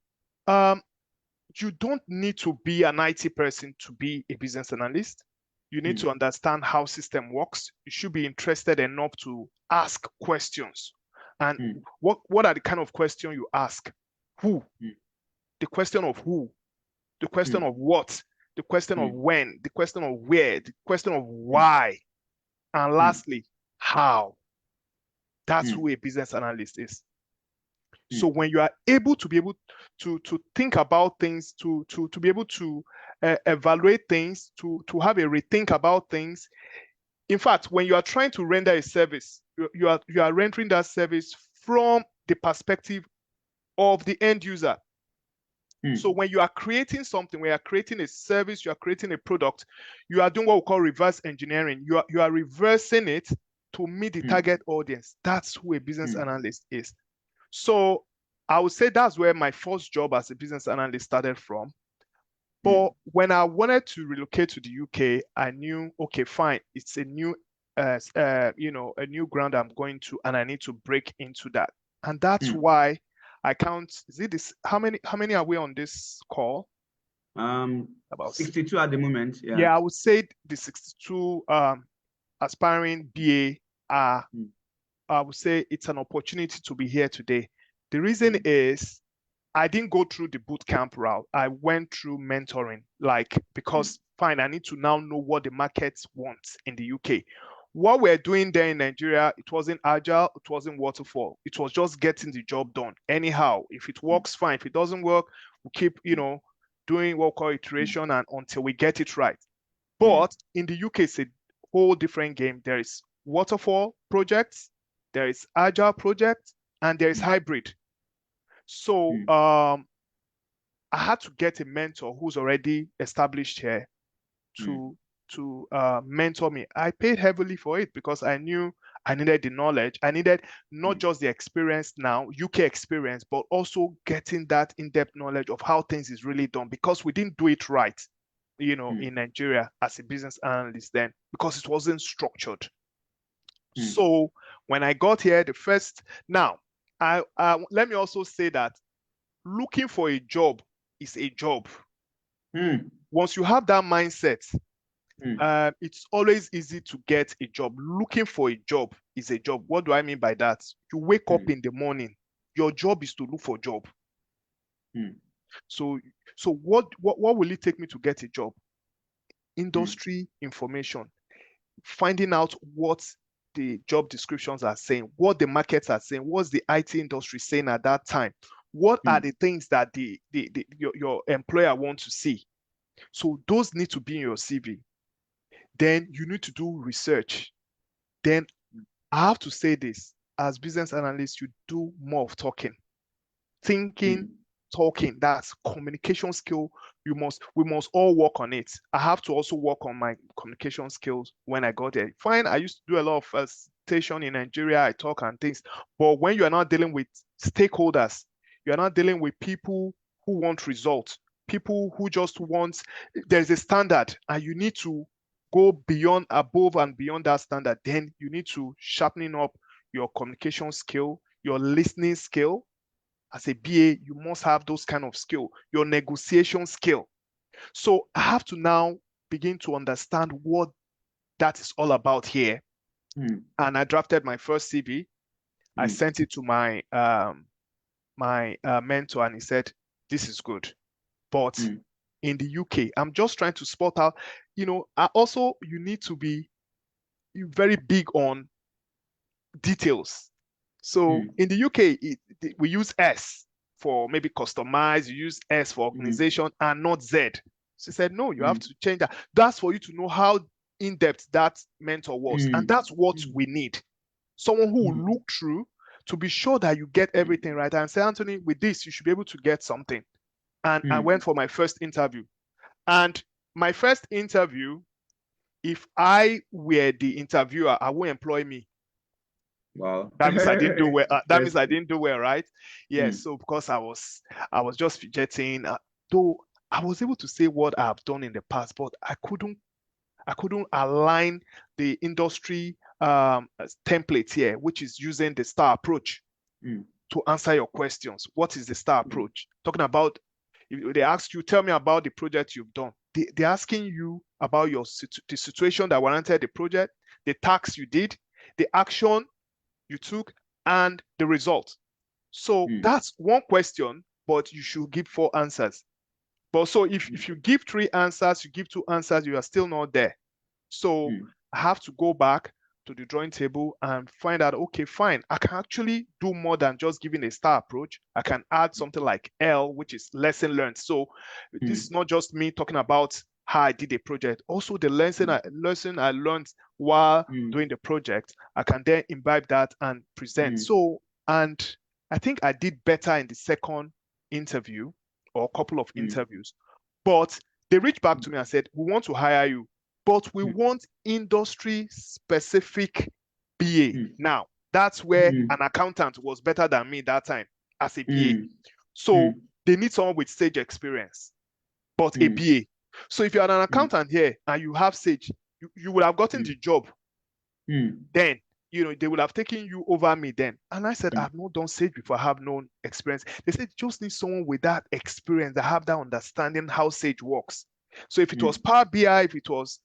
you don't need to be an IT person to be a business analyst. You need to understand how system works. You should be interested enough to ask questions. And what are the kind of questions you ask? Who? The question of who? The question of what? The question of when? The question of where? The question of why? And lastly, how? That's who a business analyst is. So when you are able to think about things, to be able to evaluate things, to have a rethink about things. In fact, when you are trying to render a service, you are rendering that service from the perspective of the end user. So when you are creating something, when you are creating a service, you are creating a product, you are doing what we call reverse engineering. You are reversing it to meet the target audience. That's who a business analyst is. So I would say that's where my first job as a business analyst started from. But when I wanted to relocate to the UK, I knew, okay, fine, it's a new, a new ground I'm going to, and I need to break into that. And that's why I count. Is it this? How many are we on this call?
About 62 at the moment. Yeah.
Yeah, I would say the 62 aspiring BA are. I would say it's an opportunity to be here today. The reason is I didn't go through the boot camp route. I went through mentoring, because fine, I need to now know what the markets want in the UK. What we're doing there in Nigeria, it wasn't agile, it wasn't waterfall. It was just getting the job done. Anyhow, if it works, fine. If it doesn't work, we keep, doing what we call iteration and until we get it right. But in the UK, it's a whole different game. There is waterfall projects, there is agile projects, and there is hybrid. So I had to get a mentor who's already established here to mentor me. I paid heavily for it because I knew I needed the knowledge. I needed not just the experience now, UK experience, but also getting that in-depth knowledge of how things is really done, because we didn't do it right, in Nigeria as a business analyst then, because it wasn't structured. So when I got here, now, let me also say that looking for a job is a job. Once you have that mindset, it's always easy to get a job. Looking for a job is a job. What do I mean by that? You wake up in the morning, your job is to look for a job. So what will it take me to get a job? Industry information, finding out what the job descriptions are saying, what the markets are saying, what's the IT industry saying at that time, what are the things that your employer wants to see. So those need to be in your CV. Then you need to do research. Then I have to say this, as business analysts, you do more of talking, thinking, talking. That's communication skill. We must all work on it. I have to also work on my communication skills when I got there. Fine, I used to do a lot of facilitation in Nigeria. I talk and things, but when you are not dealing with stakeholders, you are not dealing with people who want results, people who just want. There's a standard, and you need to go beyond, above and beyond that standard. Then you need to sharpening up your communication skill, your listening skill. As a BA, you must have those kind of skill, your negotiation skill. So I have to now begin to understand what that is all about here. And I drafted my first CV. I sent it to my mentor, and he said, "This is good." But in the UK, I'm just trying to spot out. You need to be very big on details. So in the UK, we use S for maybe customize, you use S for organization and not Z. She said, no, you have to change that. That's for you to know how in-depth that mentor was. And that's what we need. Someone who will look through to be sure that you get everything right. And say, Anthony, with this, you should be able to get something. And I went for my first interview. And my first interview, if I were the interviewer, I won't employ me.
Wow.
That means I didn't do well. That means I didn't do well, right? Yeah. So because I was just fidgeting, though I was able to say what I have done in the past, but I couldn't align the industry template here, which is using the STAR approach to answer your questions. What is the STAR approach? Talking about, if they ask you, tell me about the project you've done. They're asking you about the situation that warranted the project, the task you did, the action you took, and the result. So that's one question, but you should give 4 answers. But so if you give 3 answers, you give 2 answers, you are still not there. So I have to go back to the drawing table and find out, okay, fine, I can actually do more than just giving a STAR approach. I can add something like L, which is lesson learned. So this is not just me talking about how I did a project. Also the lesson I learned while doing the project, I can then imbibe that and present. So, and I think I did better in the second interview or a couple of interviews, but they reached back to me and said, we want to hire you, but we want industry specific BA. Now, that's where an accountant was better than me that time as a BA. So they need someone with stage experience. but a BA. So if you're an accountant here and you have Sage, you would have gotten the job then. They would have taken you over me then. And I said, I've not done Sage before. I have no experience. They said, just need someone with that experience, that have that understanding how Sage works. So if it was Power BI, if it was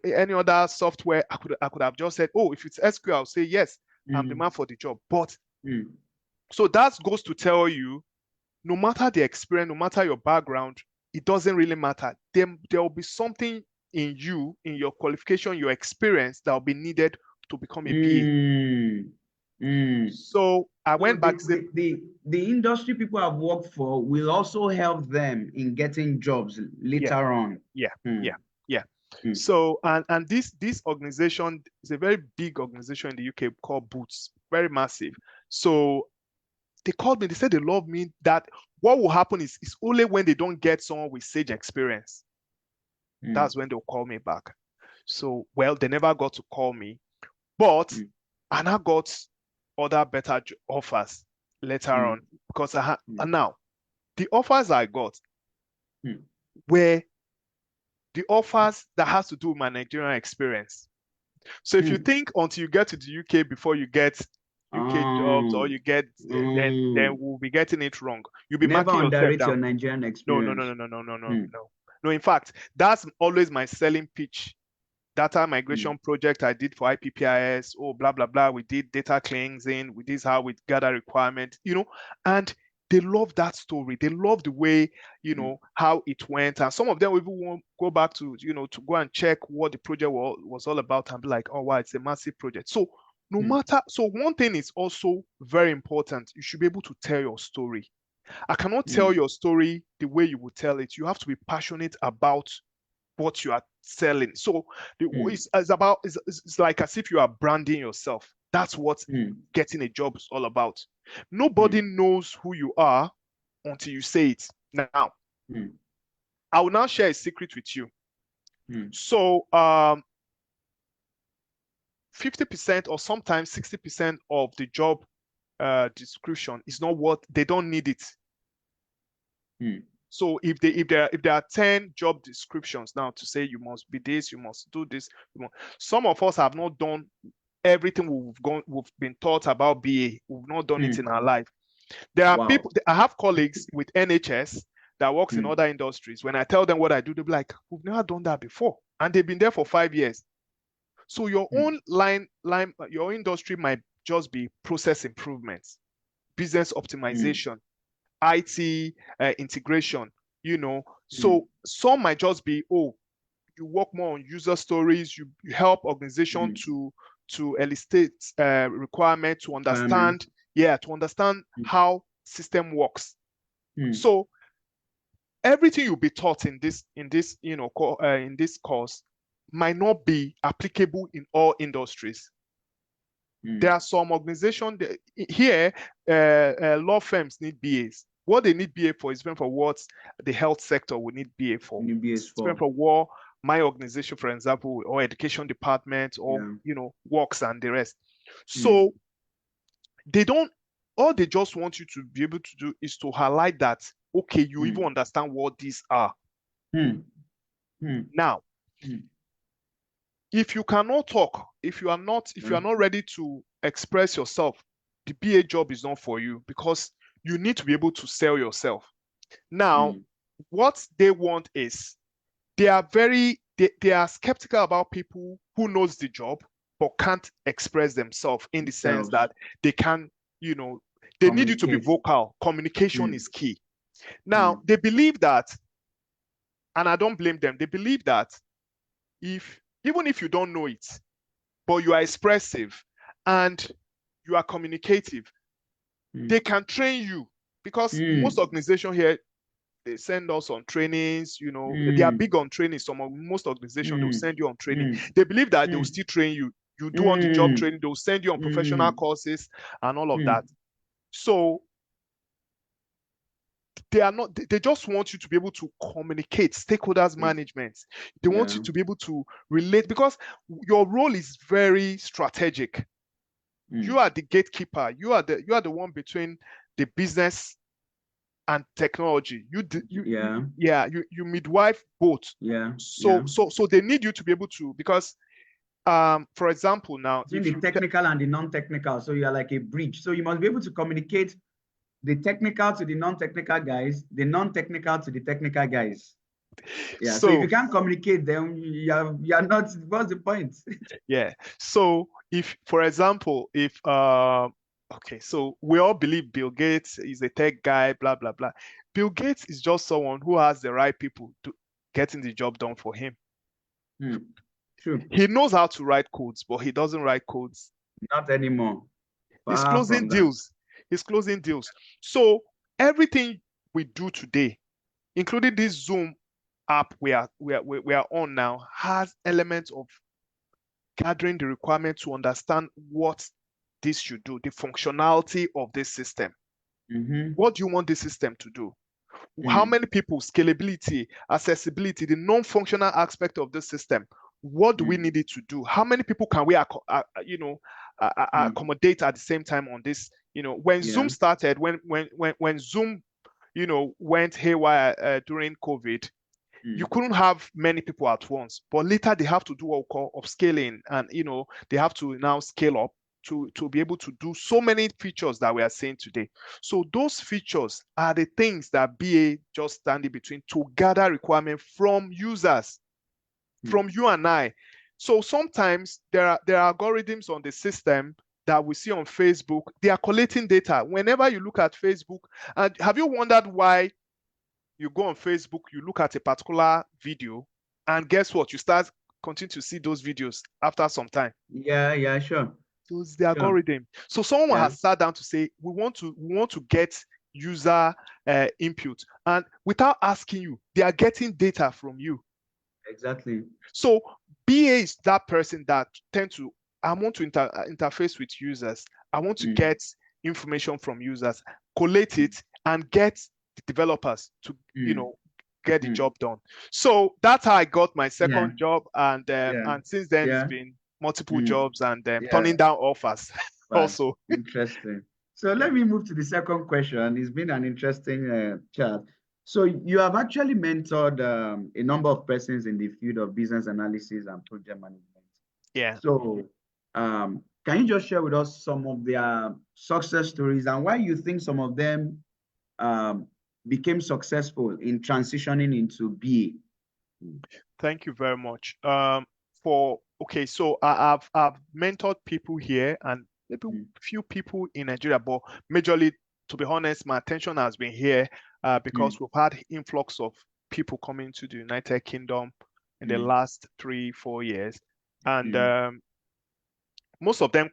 any other software, I could have just said, oh, if it's SQL, I'll say yes, I'm the man for the job. But so that goes to tell you, no matter the experience, no matter your background, it doesn't really matter. There will be something in you, in your qualification, your experience that will be needed to become a BA. So I went back.
The industry people have worked for will also help them in getting jobs later on.
Yeah. So and this organization is a very big organization in the UK called Boots, very massive. So they called me, they said they love me, that what will happen is only when they don't get someone with Sage experience. That's when they'll call me back. So, well, they never got to call me, but and I got other better offers later on, because and now the offers I got were the offers that has to do with my Nigerian experience. So if you think until you get to the UK before you get UK jobs, or you get then we'll be getting it wrong. You'll be
never
marking yourself
underrate
down.
your Nigerian experience.
No. In fact, that's always my selling pitch. Data migration project I did for IPPIS. Oh, blah blah blah. We did data cleansing. We did how we gather requirements. And they love that story. They love the way how it went. And some of them even want to go back to to go and check what the project was all about and be like, oh wow, it's a massive project. So no matter, so one thing is also very important. You should be able to tell your story. I cannot tell your story the way you would tell it. You have to be passionate about what you are selling. So it's like as if you are branding yourself. That's what getting a job is all about. Nobody knows who you are until you say it. Now, I will now share a secret with you. So 50% or sometimes 60% of the job description is not what they don't need it. So if there are 10 job descriptions now to say you must be this, you must do this, some of us have not done everything we've been taught about BA. We've not done it in our life. There are people. I have colleagues with NHS that works in other industries. When I tell them what I do, they'll be like, "We've never done that before," and they've been there for 5 years. So your own your industry might just be process improvements, business optimization, IT integration, So some might just be, you work more on user stories, you help organization to elicit requirement, to understand, to understand how system works. So everything you'll be taught in this course might not be applicable in all industries. There are some organizations here, law firms need BAs. What they need BA for is different for what the health sector would need BA for. It's different for what my organization, for example, or education department, or works and the rest. So all they just want you to be able to do is to highlight that, okay, you even understand what these are. Now, if you cannot talk, if you are not ready to express yourself, the BA job is not for you, because you need to be able to sell yourself. Now, what they want is they are skeptical about people who knows the job but can't express themselves, in the sense that they can, they need you to be vocal. Communication is key. Now, they believe that, and I don't blame them, they believe that even if you don't know it, but you are expressive and you are communicative, they can train you, because most organizations here, they send us on trainings, they are big on training. Most organizations, they'll send you on training. They believe that they'll still train you. You do on the job training, they'll send you on professional courses and all of that. So they just want you to be able to communicate, stakeholders management. They want you to be able to relate, because your role is very strategic. You are the gatekeeper. You are the one between the business and technology. You midwife both.
Yeah.
So they need you to be able to, because for example, now
between the technical and the non-technical, so you are like a bridge. So you must be able to communicate the technical to the non-technical guys, the non-technical to the technical guys. Yeah. So if you can't communicate, then you are not. What's the point?
Yeah. So if, for example, if okay, so we all believe Bill Gates is a tech guy, blah blah blah. Bill Gates is just someone who has the right people to getting the job done for him.
True.
He knows how to write codes, but he doesn't write codes.
Not anymore.
He's closing deals. He's closing deals. So everything we do today, including this Zoom app we are on now, has elements of gathering the requirement to understand what this should do, the functionality of this system. What do you want this system to do? How many people, scalability, accessibility, the non-functional aspect of the system, what do we need it to do? How many people can we accommodate at the same time on this? When Zoom started, when Zoom went haywire during COVID, you couldn't have many people at once, but later they have to do what we call upscaling, and they have to now scale up to be able to do so many features that we are seeing today. So those features are the things that BA just standing between to gather requirement from users, from you and I. So sometimes there are algorithms on the system that we see on Facebook. They are collecting data. Whenever you look at Facebook, and have you wondered why you go on Facebook, you look at a particular video, and guess what? You continue to see those videos after some time.
Yeah, sure.
So it's the algorithm. So someone has sat down to say, we want to get user input, and without asking you, they are getting data from you.
Exactly.
So BA is that person that I want to interface with users. I want to get information from users, collate it, and get the developers to get the job done. So that's how I got my second job, and since then it's been multiple jobs and turning down offers also.
Interesting. So let me move to the second question. It's been an interesting chat. So you have actually mentored a number of persons in the field of business analysis and project management.
Yeah.
So can you just share with us some of their success stories and why you think some of them became successful in transitioning into BA?
Thank you very much. So I've mentored people here and maybe a few people in Nigeria, but majorly, to be honest, my attention has been here because we've had influx of people coming to the United Kingdom in the last 3-4 years, and most of them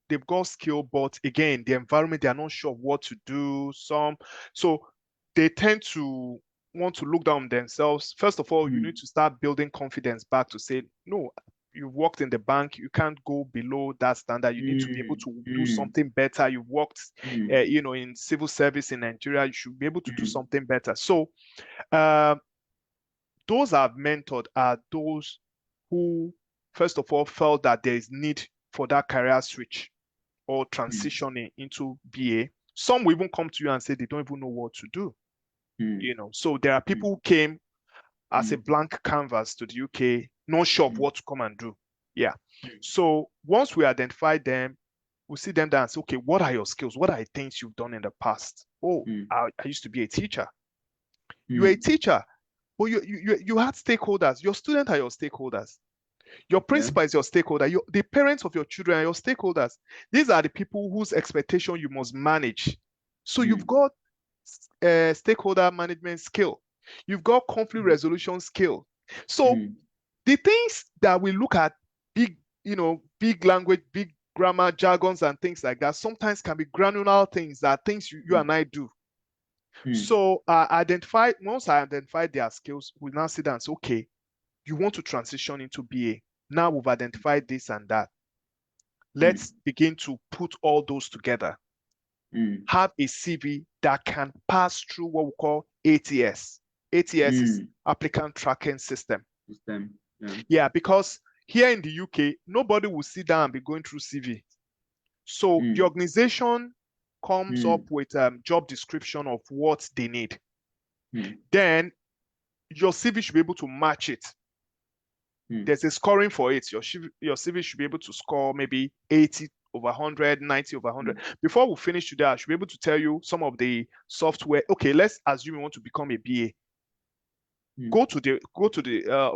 they've got skill, but again, the environment, they are not sure what to do. So they tend to want to look down on themselves. First of all, you need to start building confidence back to say, no, you've worked in the bank, you can't go below that standard. You need to be able to do something better. You've worked, in civil service in Nigeria, you should be able to do something better. So those I've mentored are those who, first of all, felt that there is need for that career switch or transitioning into BA. Some will even come to you and say they don't even know what to do. So there are people who came as a blank canvas to the UK, not sure of what to come and do. Yeah. So once we identify them, we see them there and say, okay, what are your skills? What are the things you've done in the past? Oh, I used to be a teacher. You're a teacher, but you had stakeholders. Your students are your stakeholders. Your principal is your stakeholder. The parents of your children are your stakeholders. These are the people whose expectation you must manage. So you've got stakeholder management skill. You've got conflict resolution skill. So the things that we look at, big language, big grammar, jargons, and things like that, sometimes can be granular things that things you and I do. So once I identified their skills, we now sit down and say, okay, you want to transition into BA. Now we've identified this and that. Let's begin to put all those together. Have a CV that can pass through what we call ATS. ATS is applicant tracking system. Yeah, because here in the UK, nobody will sit down and be going through CV. So the organization comes up with job description of what they need. Then your CV should be able to match it. There's a scoring for it. Your CV should be able to score maybe 80 over 100, 90 over 100. Before we finish today, I should be able to tell you some of the software. Okay, let's assume you want to become a BA. Go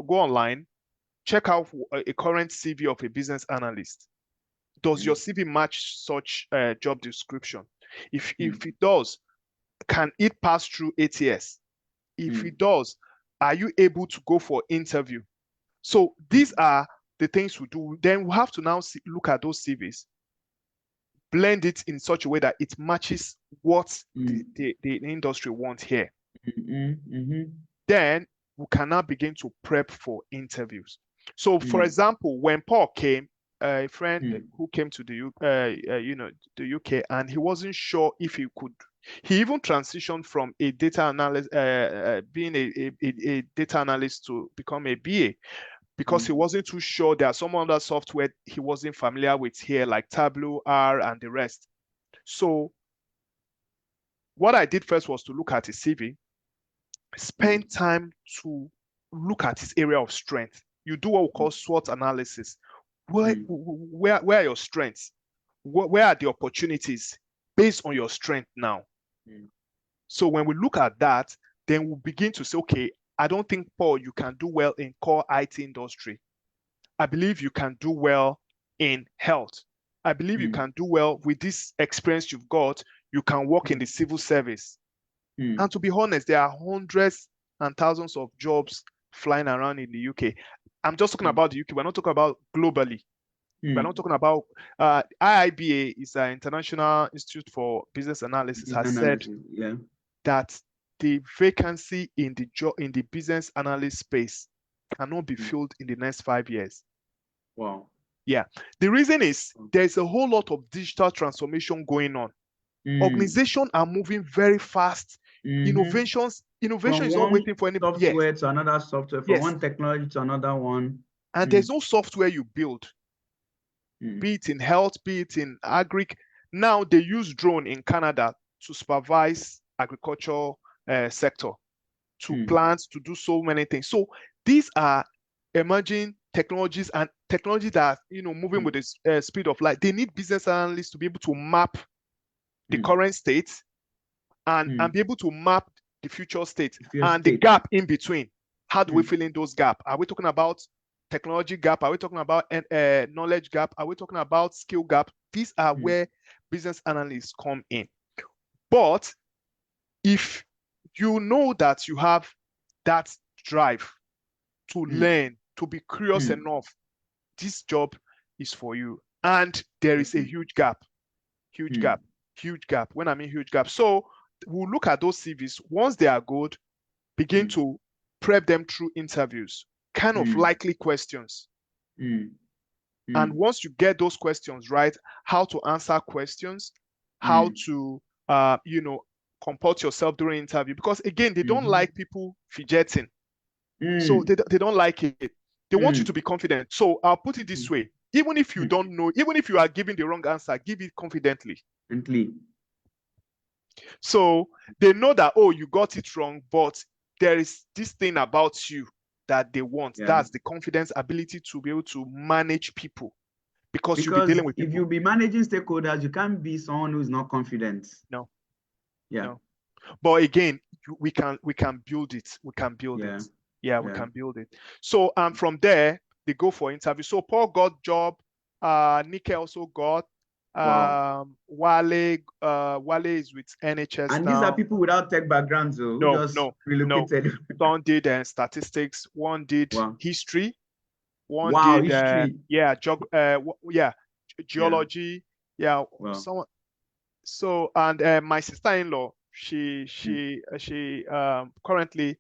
online, check out a current CV of a business analyst. Does your CV match such job description? If it does, can it pass through ATS? If it does, are you able to go for interview? So these are the things we do. Then we have to now look at those CVs, blend it in such a way that it matches what the industry wants here. Then we can now begin to prep for interviews. So, for example, when Paul came, a friend who came to the UK, and he wasn't sure if he could. He even transitioned from a data analyst, being a data analyst, to become a BA, because he wasn't too sure. There are some other software he wasn't familiar with here, like Tableau, R, and the rest. So what I did first was to look at his CV, spend time to look at his area of strength. You do what we call SWOT analysis. Where are your strengths? Where are the opportunities based on your strength now? So when we look at that, then we'll begin to say, okay, I don't think, Paul, you can do well in core IT industry. I believe you can do well in health. I believe you can do well with this experience you've got. You can work in the civil service. And to be honest, there are hundreds and thousands of jobs flying around in the UK. I'm just talking about the UK. We're not talking about globally. We're not talking about IIBA is an International Institute for Business Analysis, has said that the vacancy in the business analyst space cannot be filled in the next 5 years.
Wow.
Yeah. The reason is there's a whole lot of digital transformation going on. Organizations are moving very fast. Innovation is not waiting for any
software to another software, from one technology to another one.
And there's no software you build, be it in health, be it in agri. Now they use drone in Canada to supervise agriculture sector, to plants, to do so many things. So these are emerging technologies, and technologies that are moving with the speed of light. They need business analysts to be able to map the current state and be able to map the future state and the gap in between. How do we fill in those gaps? Are we talking about technology gap? Are we talking about knowledge gap? Are we talking about skill gap? These are where business analysts come in. But if you know that you have that drive to learn, to be curious enough, this job is for you. And there is a huge gap. When I mean huge gap. So we'll look at those CVs. Once they are good, begin to prep them through interviews, kind of likely questions. And once you get those questions right, how to answer questions, how to, comport yourself during interview. Because again, they don't like people fidgeting. So they don't like it. They want you to be confident. So I'll put it this way. Even if you don't know, even if you are giving the wrong answer, give it confidently. So they know that, oh, you got it wrong, but there is this thing about you that they want. That's the confidence, ability to be able to manage people. Because you'll be dealing with people.
If you'll be managing stakeholders, you can't be someone who's not confident.
No.
Yeah.
No. But again, we can build it. We can build it. Yeah, we can build it. So from there, they go for interview. So Paul got job. Nike also got. Wale is with NHS
and
now.
These are people without tech backgrounds, though, who just relocated.
One did statistics. One did history. One did
history.
Geology. Someone. So and my sister-in-law, she currently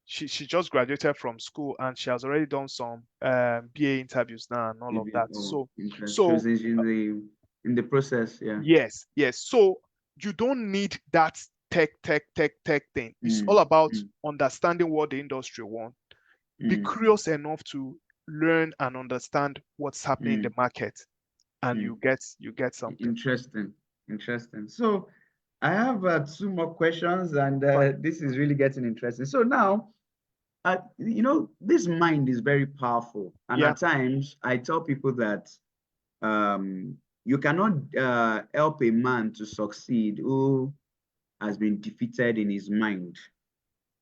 she just graduated from school, and she has already done some BA interviews now and all of that. So
she's in the process.
Yes. So you don't need that tech thing. It's all about understanding what the industry wants. Be curious enough to learn and understand what's happening in the market, and you get something.
Interesting. Interesting. So I have two more questions, and
Fine.
this is really getting interesting. So now, this mind is very powerful, and
Yeah.
at times I tell people that you cannot help a man to succeed who has been defeated in his mind,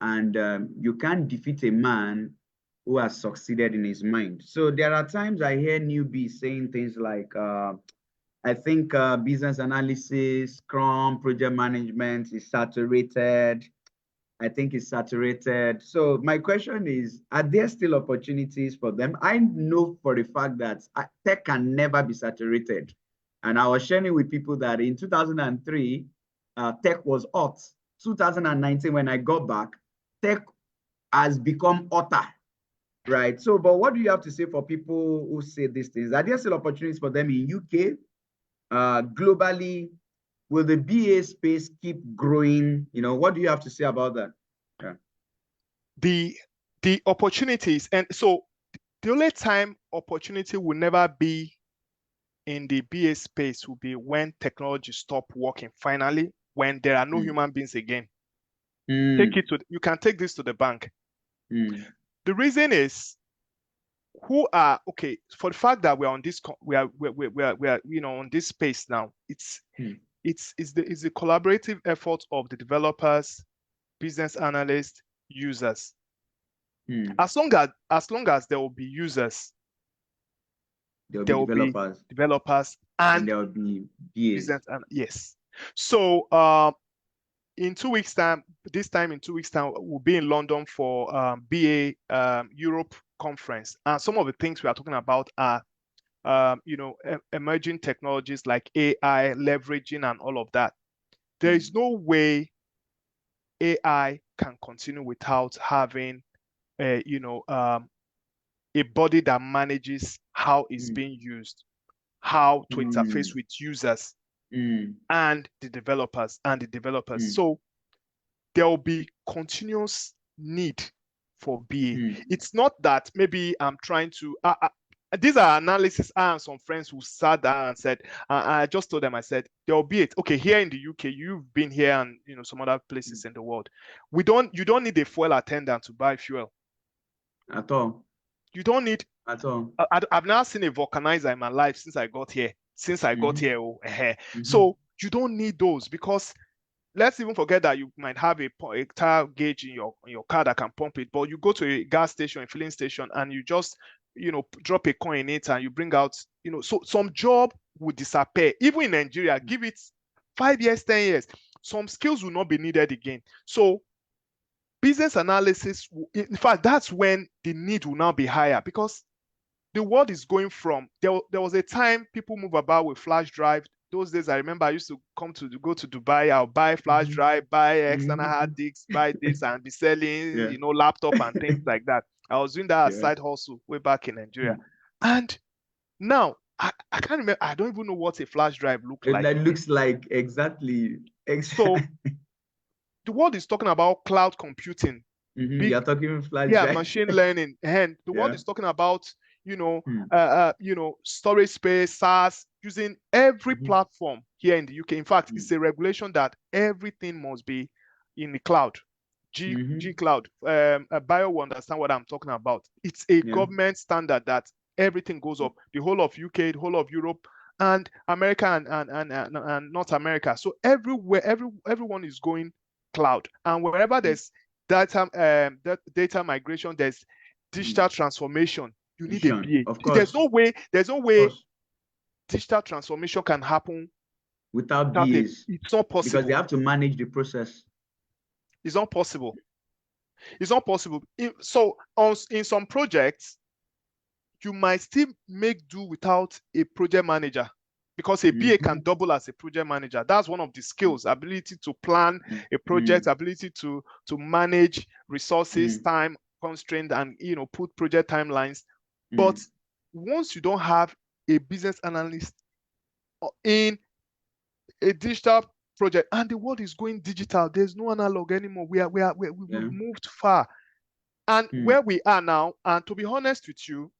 and you can't defeat a man who has succeeded in his mind. So there are times I hear newbies saying things like, I think business analysis, Scrum, project management is saturated. I think it's saturated. So my question is, are there still opportunities for them? I know for a fact that tech can never be saturated. And I was sharing with people that in 2003, tech was hot. 2019, when I got back, tech has become hotter, right? So, but what do you have to say for people who say these things? Are there still opportunities for them in UK? Globally, will the BA space keep growing? What do you have to say about that? Yeah.
The opportunities, and so the only time opportunity will never be in the BA space will be when technology stop working finally, when there are no human beings again. You can take this to the bank. The reason is for the fact that we're on this we are on this space now. It's the collaborative effort of the developers, business analysts, users. As long as there will be users,
there will be
developers
and there will be BAs.
business yes. So in 2 weeks time, in 2 weeks time, we'll be in London for BA Europe conference, and some of the things we are talking about are emerging technologies like AI, leveraging, and all of that. There is no way AI can continue without having a body that manages how it's being used, how to interface with users and the developers So there will be continuous need for BA. It's not that maybe I'm trying to these are analysis. I and some friends who sat down and said, I just told them, I said, there will be it. Okay, here in the UK, you've been here and some other places in the world. You don't need a fuel attendant to buy fuel.
At all.
You don't need
at all.
I've now seen a vulcanizer in my life since I got here.
Mm-hmm.
So you don't need those, because let's even forget that you might have a tire gauge in your car that can pump it, but you go to a gas station, a filling station, and you just drop a coin in it and you bring out, so some job will disappear. Even in Nigeria, give it 5 years, 10 years, some skills will not be needed again. So business analysis, in fact, that's when the need will now be higher, because the world is going from, there was a time people move about with flash drive. Those days, I remember I used to go to Dubai. I'll buy flash drive, buy external hard disks, buy this, and be selling, laptop and things like that. I was doing that as side hustle way back in Nigeria. And now I can't remember. I don't even know what a flash drive looks like.
It looks like exactly.
So the world is talking about cloud computing.
You're talking flash drive.
Machine learning. And the world is talking about storage space, SaaS, using every platform here in the UK. In fact, it's a regulation that everything must be in the cloud. G Cloud. Bio will understand what I'm talking about. It's a government standard that everything goes up. The whole of UK, the whole of Europe, and America and North America. So everywhere, everyone is going cloud. And wherever there's data migration, there's digital transformation. You need a BA.
Of course.
There's no way digital transformation can happen
without BAs.
It's not possible.
Because they have to manage the process.
It's not possible. It's not possible. So in some projects, you might still make do without a project manager, because a BA can double as a project manager. That's one of the skills: ability to plan a project, ability to manage resources, time constraint, and put project timelines. But once you don't have a business analyst in a digital project, and the world is going digital, there's no analog anymore. We've moved far. And where we are now, and to be honest with you,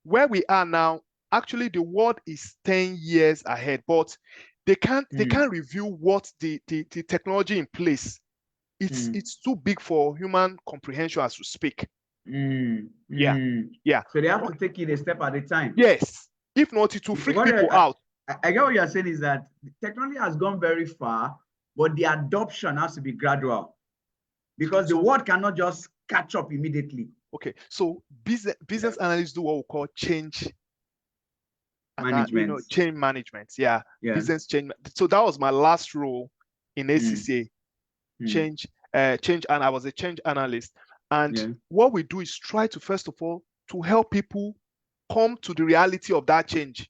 where we are now, actually the world is 10 years ahead. But They can't review what the technology in place. It's too big for human comprehension, as to speak. Yeah.
So they have to take it a step at a time.
Yes. If not, it will freak people out.
I get what you're saying is that technology has gone very far, but the adoption has to be gradual because the world cannot just catch up immediately.
Okay, so business analysts do what we call change
management.
Change management. Yeah. Business change. So that was my last role in ACCA. Change, and I was a change analyst. And what we do is try to, first of all, to help people come to the reality of that change.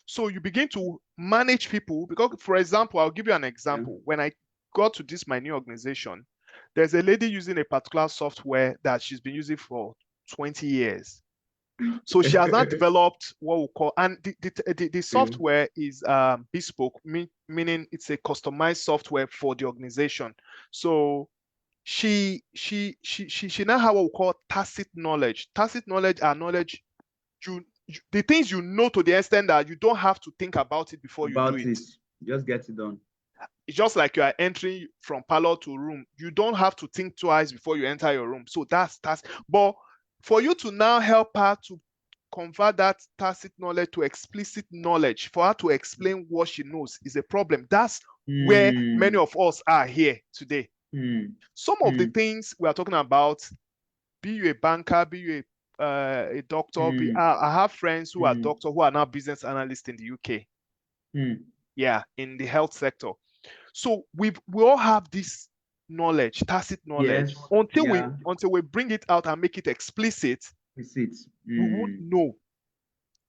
So you begin to manage people because, for example, I'll give you an example. When I got to my new organization, there's a lady using a particular software that she's been using for 20 years. So she has not developed what we call, and the software is bespoke, meaning it's a customized software for the organization. So she now have what we call tacit knowledge. Tacit knowledge are knowledge the things you know to the extent that you don't have to think about it before you do it.
Just get it done.
It's just like you are entering from parlor to room. You don't have to think twice before you enter your room. So that's but for you to now help her to convert that tacit knowledge to explicit knowledge, for her to explain what she knows, is a problem. That's where many of us are here today. Some of the things we are talking about, be you a banker, be you a doctor, I have friends who are doctors who are now business analysts in the UK. Yeah, in the health sector. So we all have this knowledge, tacit knowledge, until we bring it out and make it explicit. We won't know.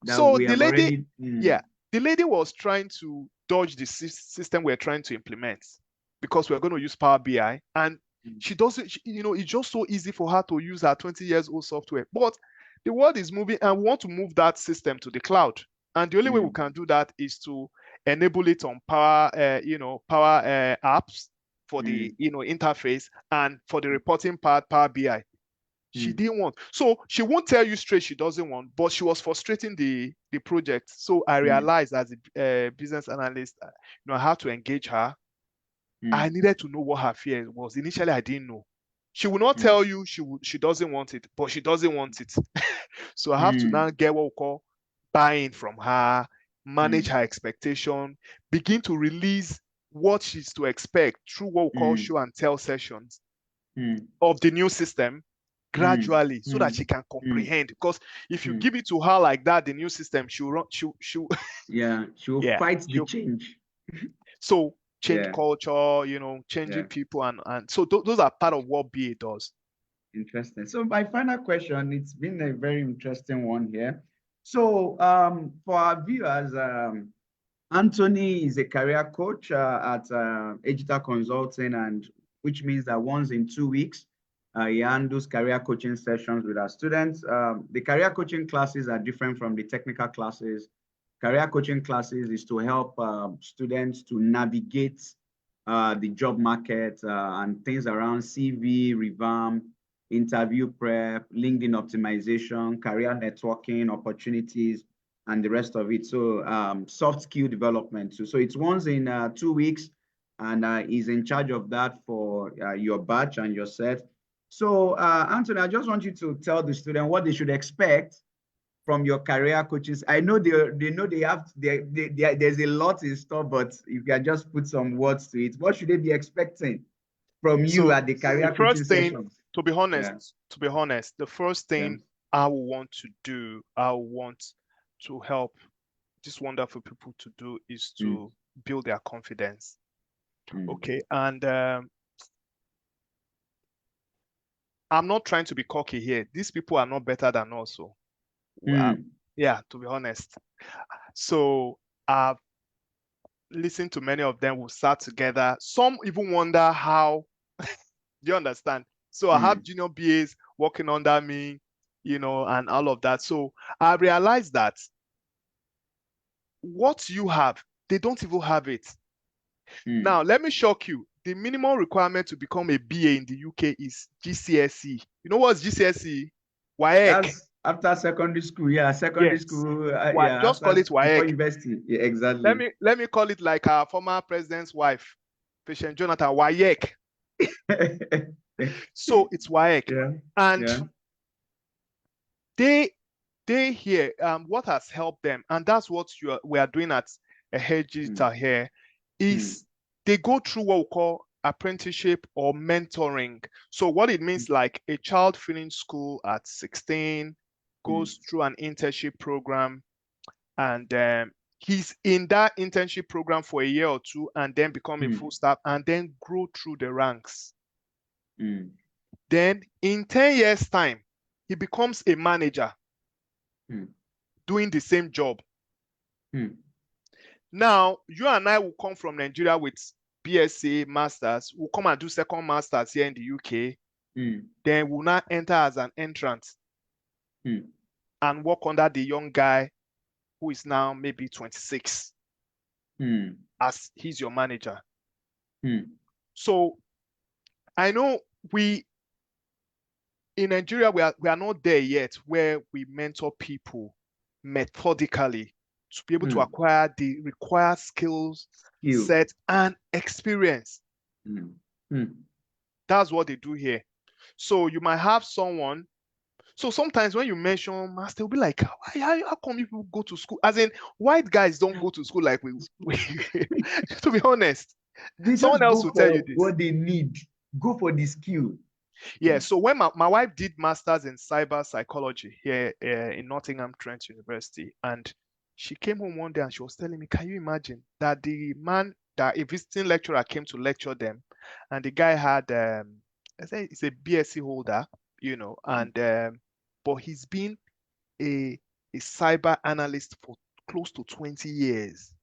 So the lady, the lady was trying to dodge the system we're trying to implement because we're going to use Power BI, and she doesn't. It's just so easy for her to use her 20 years old software. But the world is moving, and we want to move that system to the cloud. And the only way we can do that is to enable it on Power apps for the interface, and for the reporting part, Power BI. She didn't want. So she won't tell you straight she doesn't want, but she was frustrating the project. So I realized as a business analyst, I had to engage her. I needed to know what her fear was. Initially, I didn't know. She will not tell you she doesn't want it, but she doesn't want it. So I have to now get what we call buy-in from her, manage her expectation, begin to release what she's to expect through what we call show and tell sessions of the new system gradually, so that she can comprehend. Because if you give it to her like that, the new system, she'll
fight the change.
So change culture, changing people, and so those are part of what BA does.
Interesting. So my final question, it's been a very interesting one here. So for our viewers, Anthony is a career coach at Digital Consulting, and which means that once in 2 weeks, he handles career coaching sessions with our students. The career coaching classes are different from the technical classes. Career coaching classes is to help students to navigate the job market and things around CV, revamp, interview prep, LinkedIn optimization, career networking, opportunities, and the rest of it. So soft skill development. So it's once in 2 weeks, and he's in charge of that for your batch and your set. So Anthony, I just want you to tell the student what they should expect from your career coaches. I know they know there's a lot in store, but you can just put some words to it. What should they be expecting from you at the career coaching sessions?
To be honest, the first thing I will want to do, I want to help these wonderful people to do, is to build their confidence. Okay, and I'm not trying to be cocky here. These people are not better than us. So, to be honest. So I've listened to many of them who sat together. Some even wonder how. Do you understand? So I have junior BAs working under me, and all of that. So I realized that what you have, they don't even have it. Now, let me shock you. The minimum requirement to become a BA in the UK is GCSE. You know what's GCSE? WAEC.
After secondary school, yeah, secondary
Yes.
school, yeah,
Just call it
before
WAEC.
university, yeah, exactly.
Let me call it like our former president's wife, Patient Jonathan, WAEC. So it's WAEC.
Yeah,
And
yeah.
they here, what has helped them, and that's what we are doing at a Digital here, is they go through what we call apprenticeship or mentoring. So what it means, like a child finishing school at 16 goes through an internship program, and he's in that internship program for a year or two, and then become a full staff, and then grow through the ranks. Then in 10 years time, he becomes a manager doing the same job. Now, you and I will come from Nigeria with BSc, Masters. We'll come and do second Masters here in the UK. Then we'll now enter as an entrant and work under the young guy who is now maybe 26 as he's your manager. So I know in Nigeria, we are not there yet where we mentor people methodically to be able to acquire the required skills, set, and experience. That's what they do here. So you might have someone. So sometimes when you mention master, they'll be like, how come people go to school? As in, white guys don't go to school like we to be honest. Someone else will tell you this.
What they need. Go for the skill.
Yeah, so when my wife did masters in cyber psychology here in Nottingham Trent University, and she came home one day and she was telling me, can you imagine that a visiting lecturer came to lecture them, and the guy had I say he's a BSc holder, and but he's been a cyber analyst for close to 20 years.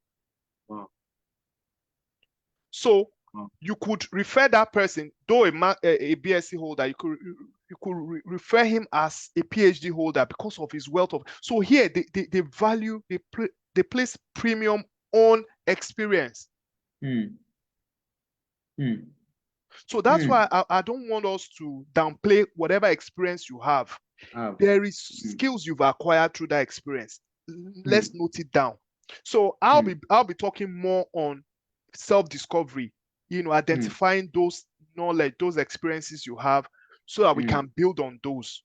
Wow.
So you could refer that person, though a BSc holder, you could refer him as a PhD holder because of his wealth of. So here they value, they place premium on experience. So that's why I don't want us to downplay whatever experience you have. There is skills you've acquired through that experience. Let's note it down. So I'll be talking more on self-discovery, identifying those knowledge, those experiences you have, so that we can build on those.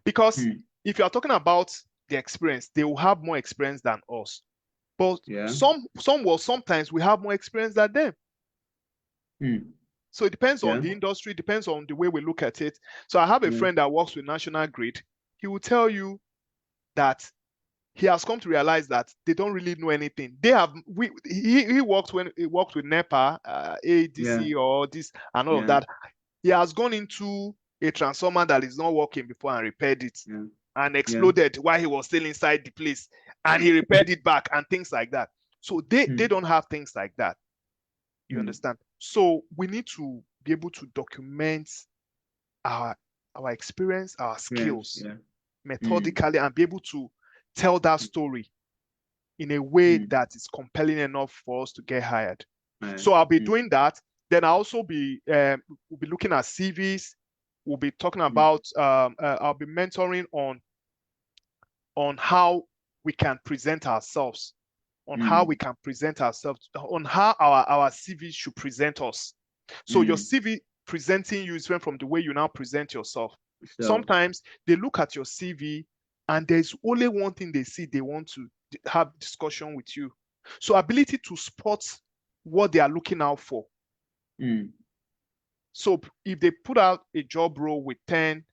Because if you are talking about the experience, they will have more experience than us. But sometimes we have more experience than them. So it depends on the industry, depends on the way we look at it. So I have a friend that works with National Grid. He will tell you that he has come to realize that they don't really know anything. He worked with NEPA, ADC, or this and all of that. He has gone into a transformer that is not working before and repaired it and exploded while he was still inside the place, and he repaired it back and things like that. So they don't have things like that. You understand? So we need to be able to document our experience, our skills methodically, and be able to tell that story in a way that is compelling enough for us to get hired. So I'll be doing that. Then I'll also be we'll be looking at CVs. We'll be talking about I'll be mentoring on how we can present ourselves, on how we can present ourselves, on how our CV should present us. So your CV presenting you is different from the way you now present yourself. Sometimes they look at your CV and there's only one thing they see, they want to have discussion with you. So ability to spot what they are looking out for. So if they put out a job role with 10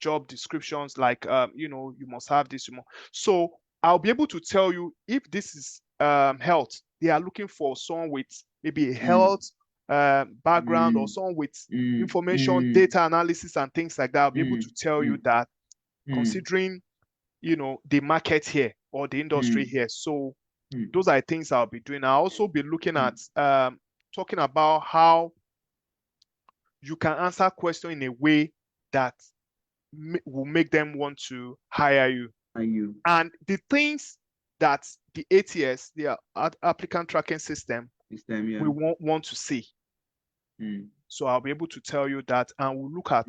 job descriptions, like, you must have this. So I'll be able to tell you if this is health, they are looking for someone with maybe a health background, or someone with information, data analysis and things like that. I'll be able to tell you that, considering, the market here or the industry here. So those are things I'll be doing. I'll also be looking at talking about how you can answer questions in a way that will make them want to hire you. And the things that the ATS, the applicant tracking system, we want to see. So I'll be able to tell you that, and we'll look at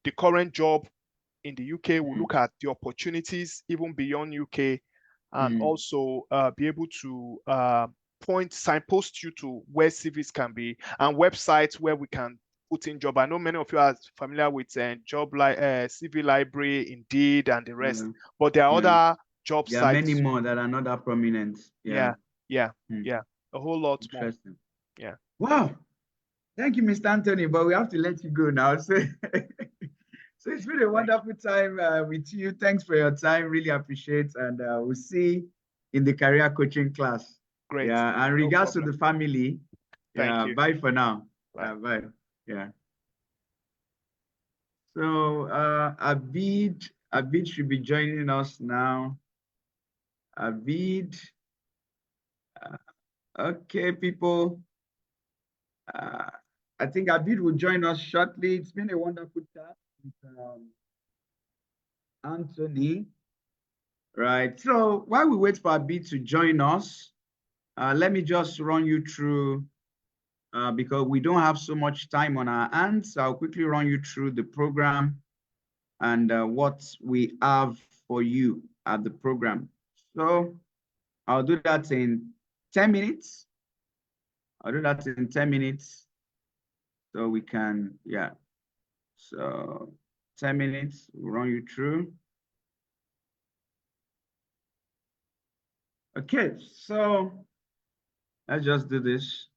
the current job in the UK. We'll look at the opportunities even beyond UK, and also be able to signpost you to where CVs can be and websites where we can put in job. I know many of you are familiar with CV Library, Indeed, and the rest, but there are other job
there
sites.
There are many more that are not that prominent.
Yeah, a whole lot more.
Interesting.
Yeah.
Wow. Thank you, Mr. Anthony, but we have to let you go now. So, so it's been a wonderful time with you. Thanks for your time. Really appreciate, and we'll see in the career coaching class.
Great.
Yeah, and regards to the family.
Thank you.
Bye for now.
Bye.
Bye. Yeah. So Abid should be joining us now. Abid. Okay, people. I think Abid will join us shortly. It's been a wonderful chat with Anthony. Right. So while we wait for Abid to join us, let me just run you through, because we don't have so much time on our hands. So I'll quickly run you through the program and what we have for you at the program. So I'll do that in 10 minutes. I'll do that in 10 minutes. So we can, yeah. So 10 minutes, we'll run you through. Okay, so let's just do this.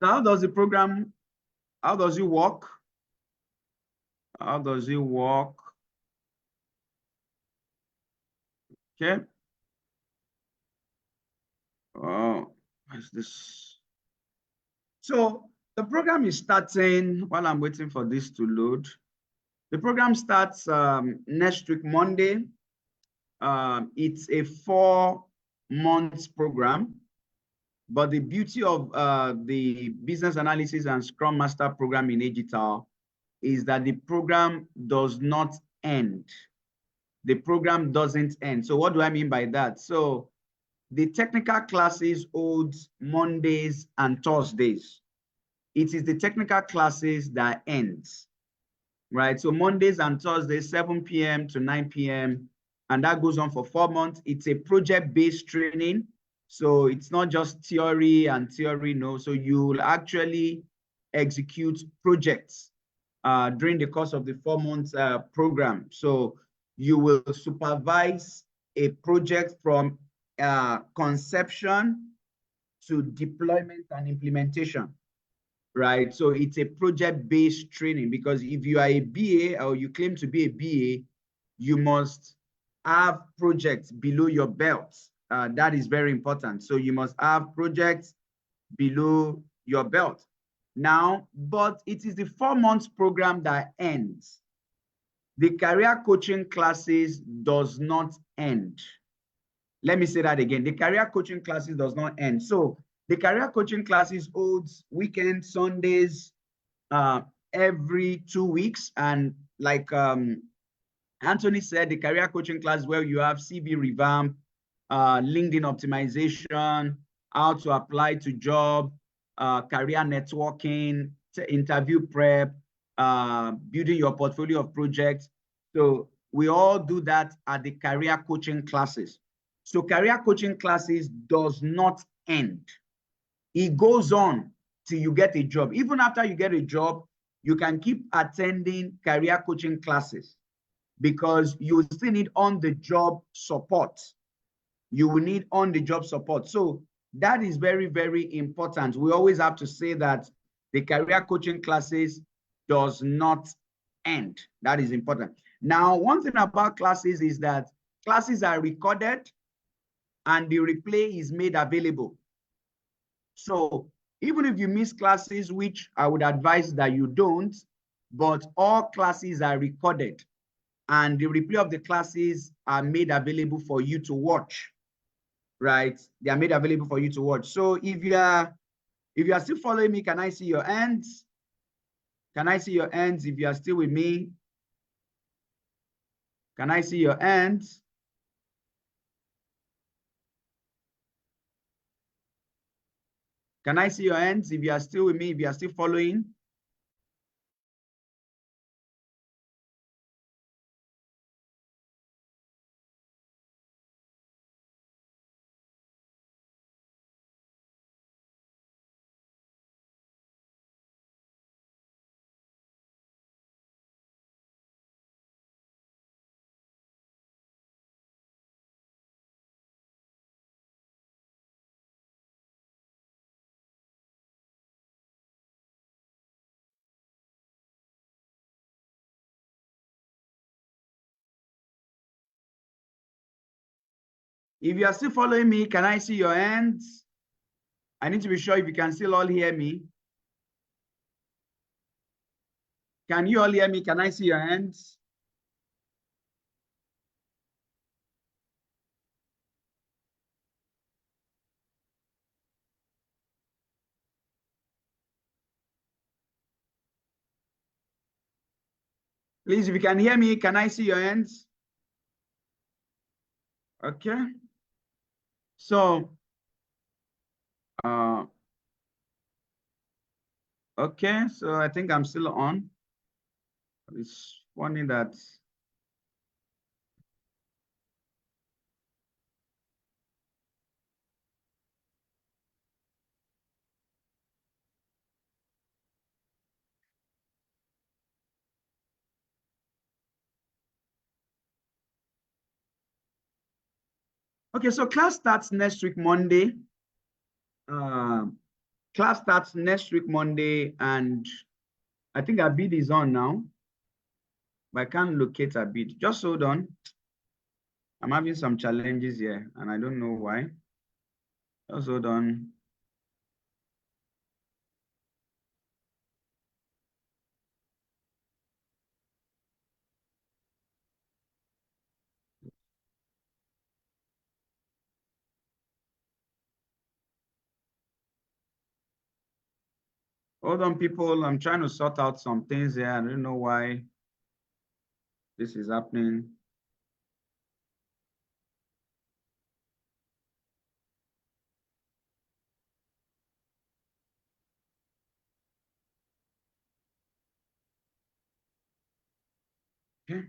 So how does it work? How does it work? Okay. Oh, what's this? So the program is starting while I'm waiting for this to load. The program starts next week, Monday. It's a 4-month program, but the beauty of the business analysis and Scrum Master program in Digital is that the program does not end. The program doesn't end. So what do I mean by that? So the technical classes holds Mondays and Thursdays. It is the technical classes that ends, right? So Mondays and Thursdays, 7 p.m. to 9 p.m. And that goes on for 4 months. It's a project-based training. So it's not just theory and theory, no. So you'll actually execute projects during the course of the 4-month program. So you will supervise a project from conception to deployment and implementation, right? So it's a project-based training, because if you are a BA or you claim to be a BA, you must have projects below your belt. That is very important. So you must have projects below your belt. Now, but it is the 4-month program that ends. The career coaching classes does not end. Let me say that again. The career coaching classes does not end. So the career coaching classes holds weekends, Sundays, every 2 weeks. And like Anthony said, the career coaching class where you have CV revamp, LinkedIn optimization, how to apply to job, career networking, interview prep, building your portfolio of projects. So we all do that at the career coaching classes. So career coaching classes does not end. It goes on till you get a job. Even after you get a job, you can keep attending career coaching classes, because you still need on-the-job support. You will need on-the-job support. So that is very, very important. We always have to say that the career coaching classes does not end. That is important. Now, one thing about classes is that classes are recorded and the replay is made available. So even if you miss classes, which I would advise that you don't, but all classes are recorded and the replay of the classes are made available for you to watch, right? They are made available for you to watch. So if you are still following me, can I see your hands? Can I see your hands if you are still with me? Can I see your hands? Can I see your hands if you are still with me, if you are still following? If you are still following me, can I see your hands? I need to be sure if you can still all hear me. Can you all hear me? Can I see your hands? Please, if you can hear me, can I see your hands? Okay. So, okay, so I think I'm still on. It's funny that. Okay, so class starts next week, Monday. Class starts next week, Monday, and I think our bid is on now, but I can't locate our bid. Just hold on. I'm having some challenges here, and I don't know why. Just hold on. Hold on, people. I'm trying to sort out some things here. I don't know why this is happening. Okay.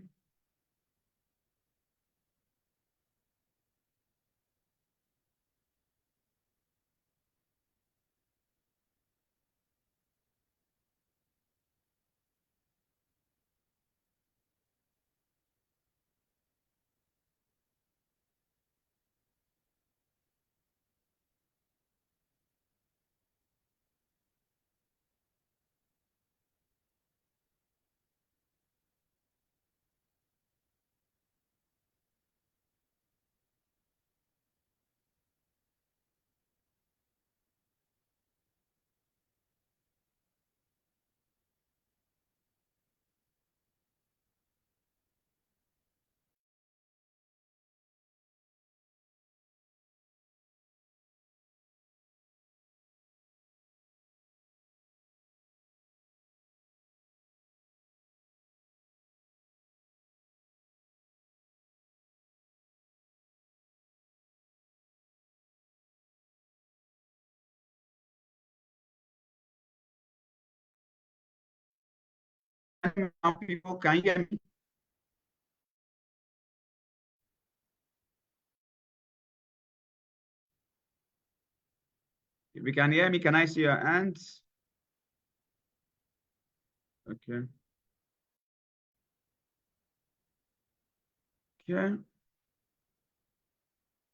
People, can you hear me? If you can hear me, can I see your hands? Okay. Okay.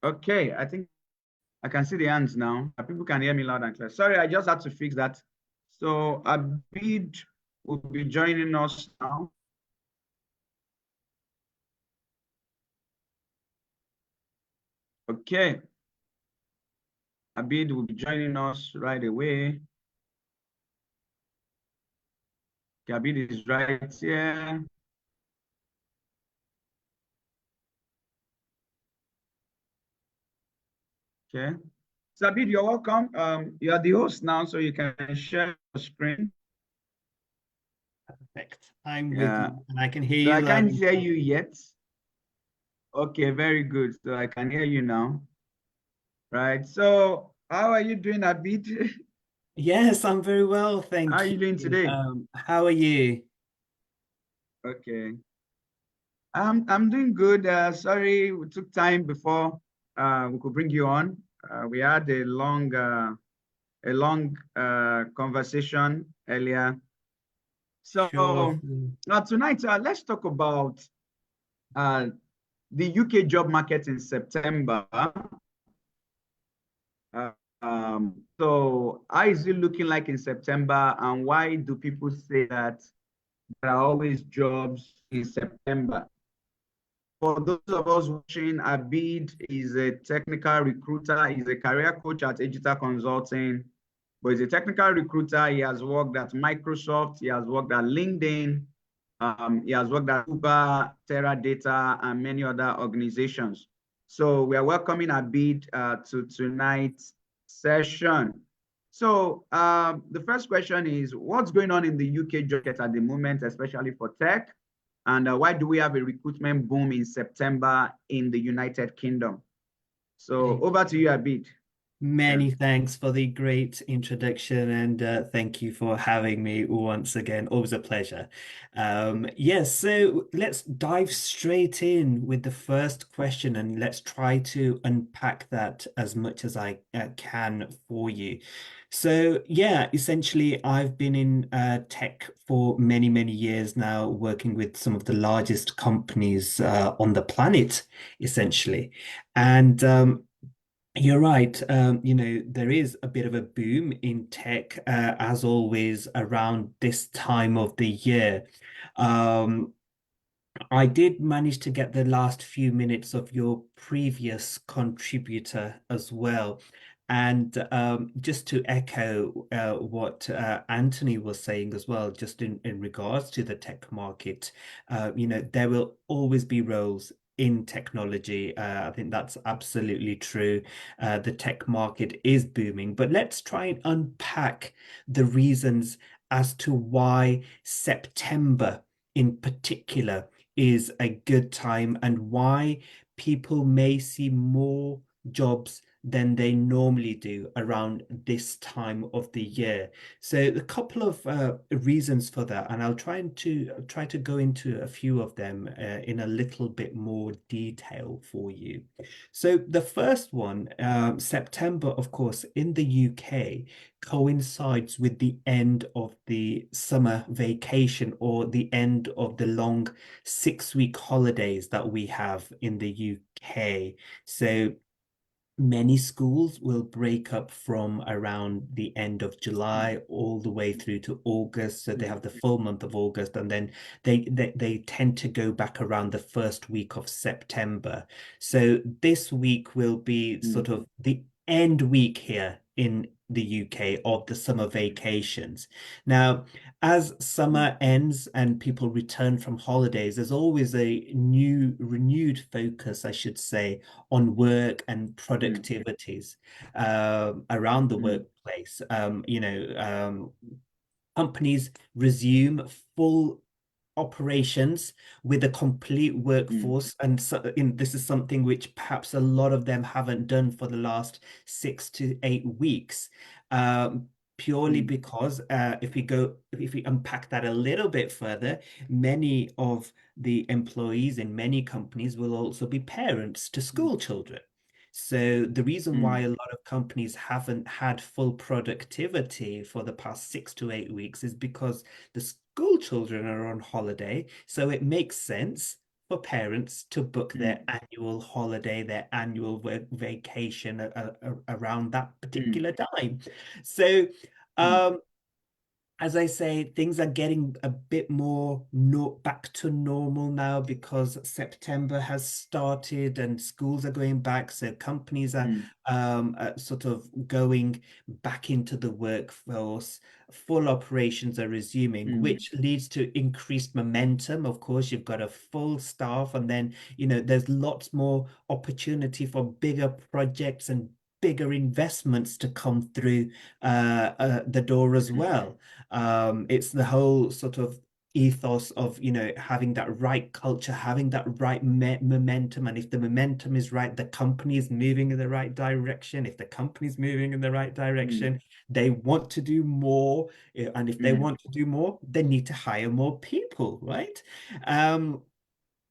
Okay, I think I can see the hands now. People can hear me loud and clear. Sorry, I just had to fix that. So Abid will be joining us now. Okay. Abid will be joining us right away. Okay, Abid is right here. Okay. So Abid, you're welcome. You are the host now, so you can share your screen.
Perfect. I'm with
Yeah.
you, and I can hear
So
you
I
loud
can't
and
hear
clear.
you yet. Okay, very good. So I can hear you now. Right. So how are you doing, Abid?
Yes, I'm very well,
How
thank
are you doing
you.
today?
How are you?
Okay. I'm doing good. Sorry, we took time before we could bring you on. We had a long conversation earlier.
Sure.
So tonight, let's talk about uh, the UK job market in September. Uh, so how is it looking like in September, and why do people say that there are always jobs in September? for those of us watching, Abid is a technical recruiter. He's a career coach at Digital Consulting, but he's a technical recruiter. He has worked at Microsoft. He has worked at LinkedIn. He has worked at Uber, Teradata, and many other organizations. So we are welcoming Abid to tonight's session. So the first question is, what's going on in the UK job market at the moment, especially for tech? And why do we have a recruitment boom in September in the United Kingdom? So over to you, Abid.
Many thanks for the great introduction, and thank you for having me once again. Always a pleasure. Yes, so let's dive straight in with the first question, and let's try to unpack that as much as I can for you. So, yeah, essentially, I've been in tech for many, many years now, working with some of the largest companies on the planet, essentially. And you're right. There is a bit of a boom in tech, as always, around this time of the year. Um, I did manage to get the last few minutes of your previous contributor as well. And just to echo what Anthony was saying as well, just in regards to the tech market, there will always be roles in technology. I think that's absolutely true. The tech market is booming, but let's try and unpack the reasons as to why September in particular is a good time and why people may see more jobs than they normally do around this time of the year. So a couple of reasons for that, and I'll try to go into a few of them in a little bit more detail for you. So the first one, September, of course, in the UK coincides with the end of the summer vacation or the end of the long 6 week holidays that we have in the UK. So many schools will break up from around the end of July all the way through to August. So they have the full month of August, and then they tend to go back around the first week of September. So this week will be sort of the end week here in the UK of the summer vacations. Now, as summer ends and people return from holidays, there's always a new renewed focus, I should say, on work and productivities around the workplace. Companies resume full operations with a complete workforce, and this is something which perhaps a lot of them haven't done for the last 6 to 8 weeks. Purely because if we unpack that a little bit further, many of the employees in many companies will also be parents to school children. So the reason why a lot of companies haven't had full productivity for the past 6 to 8 weeks is because the school children are on holiday. So it makes sense for parents to book their annual holiday, their annual vacation around that particular time. So as I say, things are getting a bit more back to normal now because September has started and schools are going back. So companies are sort of going back into the workforce. Full operations are resuming, which leads to increased momentum. Of course, you've got a full staff, and then, there's lots more opportunity for bigger projects and bigger investments to come through the door as well. It's the whole sort of ethos of, having that right culture, having that right momentum. And if the momentum is right, the company is moving in the right direction. If the company is moving in the right direction, they want to do more. And if they want to do more, they need to hire more people, right?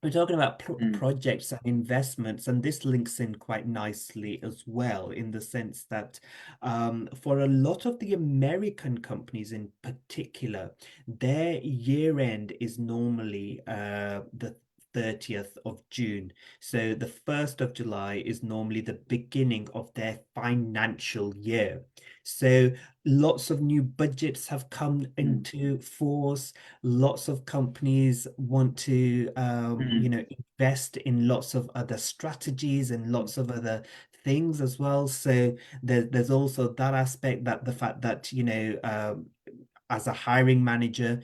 We're talking about projects and investments, and this links in quite nicely as well, in the sense that for a lot of the American companies in particular, their year end is normally the 30th of June. So the 1st of July is normally the beginning of their financial year. So lots of new budgets have come into force. Lots of companies want to, invest in lots of other strategies and lots of other things as well. So there's also that aspect, that the fact that, as a hiring manager,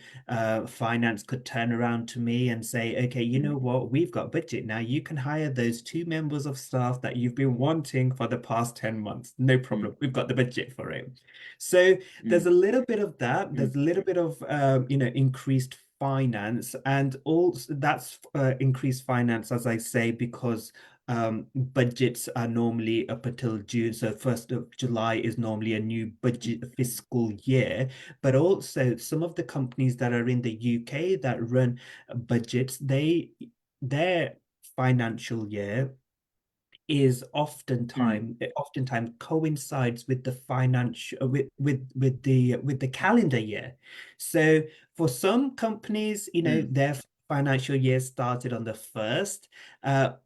finance could turn around to me and say, okay, you know what, we've got budget now. You can hire those 2 members of staff that you've been wanting for the past 10 months. No problem. We've got the budget for it. So there's a little bit of that. There's a little bit of, increased finance, and also that's increased finance, as I say, because budgets are normally up until June. So 1st of July is normally a new budget fiscal year. But also some of the companies that are in the UK that run budgets, their financial year is oftentimes coincides with the financial with the calendar year. So for some companies, their financial year started on the 1st,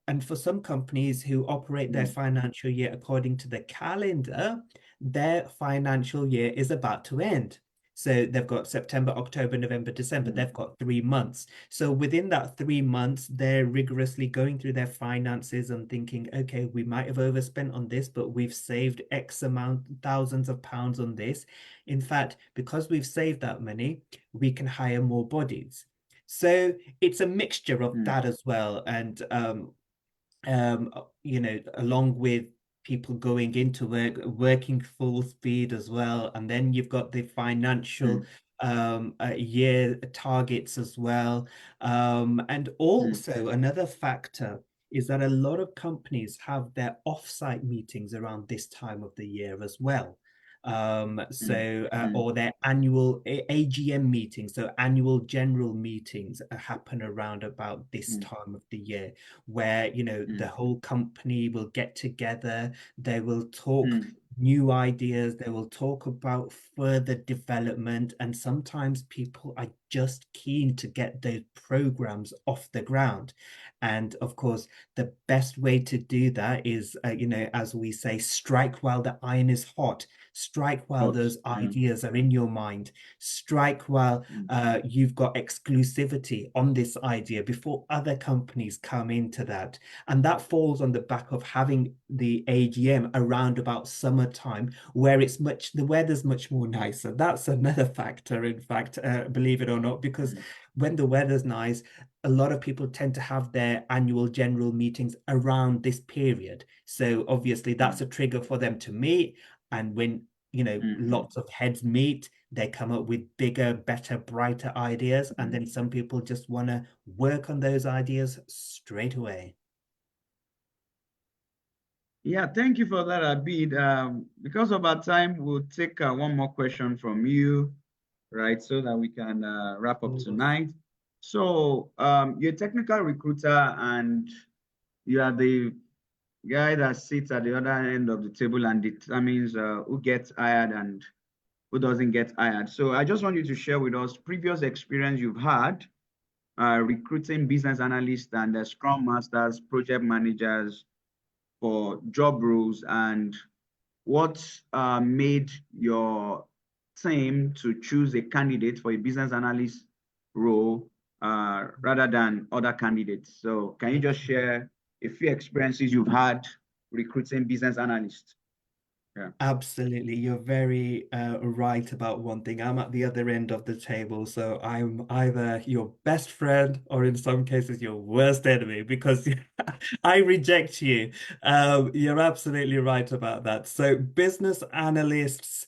and for some companies who operate their financial year according to the calendar, their financial year is about to end. So they've got September, October, November, December. They've got 3 months. So within that 3 months, they're rigorously going through their finances and thinking, okay, we might have overspent on this, but we've saved X amount, thousands of pounds on this. In fact, because we've saved that money, we can hire more bodies. So it's a mixture of that as well. And along with people going into work, working full speed as well. And then you've got the financial year targets as well. And also another factor is that a lot of companies have their offsite meetings around this time of the year as well. Or their annual AGM meetings, so annual general meetings happen around about this time of the year, where the whole company will get together, they will talk new ideas, they will talk about further development, and sometimes people are just keen to get those programs off the ground. And of course, the best way to do that is, as we say, strike while the iron is hot. Strike while those ideas are in your mind. Strike while you've got exclusivity on this idea before other companies come into that. And that falls on the back of having the AGM around about summertime, where the weather's much more nicer. That's another factor, in fact, believe it or not, because when the weather's nice, a lot of people tend to have their annual general meetings around this period. So obviously that's a trigger for them to meet. And when, lots of heads meet, they come up with bigger, better, brighter ideas. And then some people just want to work on those ideas straight away.
Yeah, thank you for that, Abid. Because of our time, we'll take one more question from you, right, so that we can wrap up tonight. So you're a technical recruiter and you are the guy that sits at the other end of the table and determines who gets hired and who doesn't get hired. So I just want you to share with us previous experience you've had recruiting business analysts and Scrum Masters, project managers for job roles, and what made your team to choose a candidate for a business analyst role rather than other candidates. So can you just share a few experiences you've had recruiting business analysts? Yeah.
Absolutely. You're very right about one thing. I'm at the other end of the table, so I'm either your best friend or in some cases your worst enemy, because I reject you. You're absolutely right about that. So business analysts,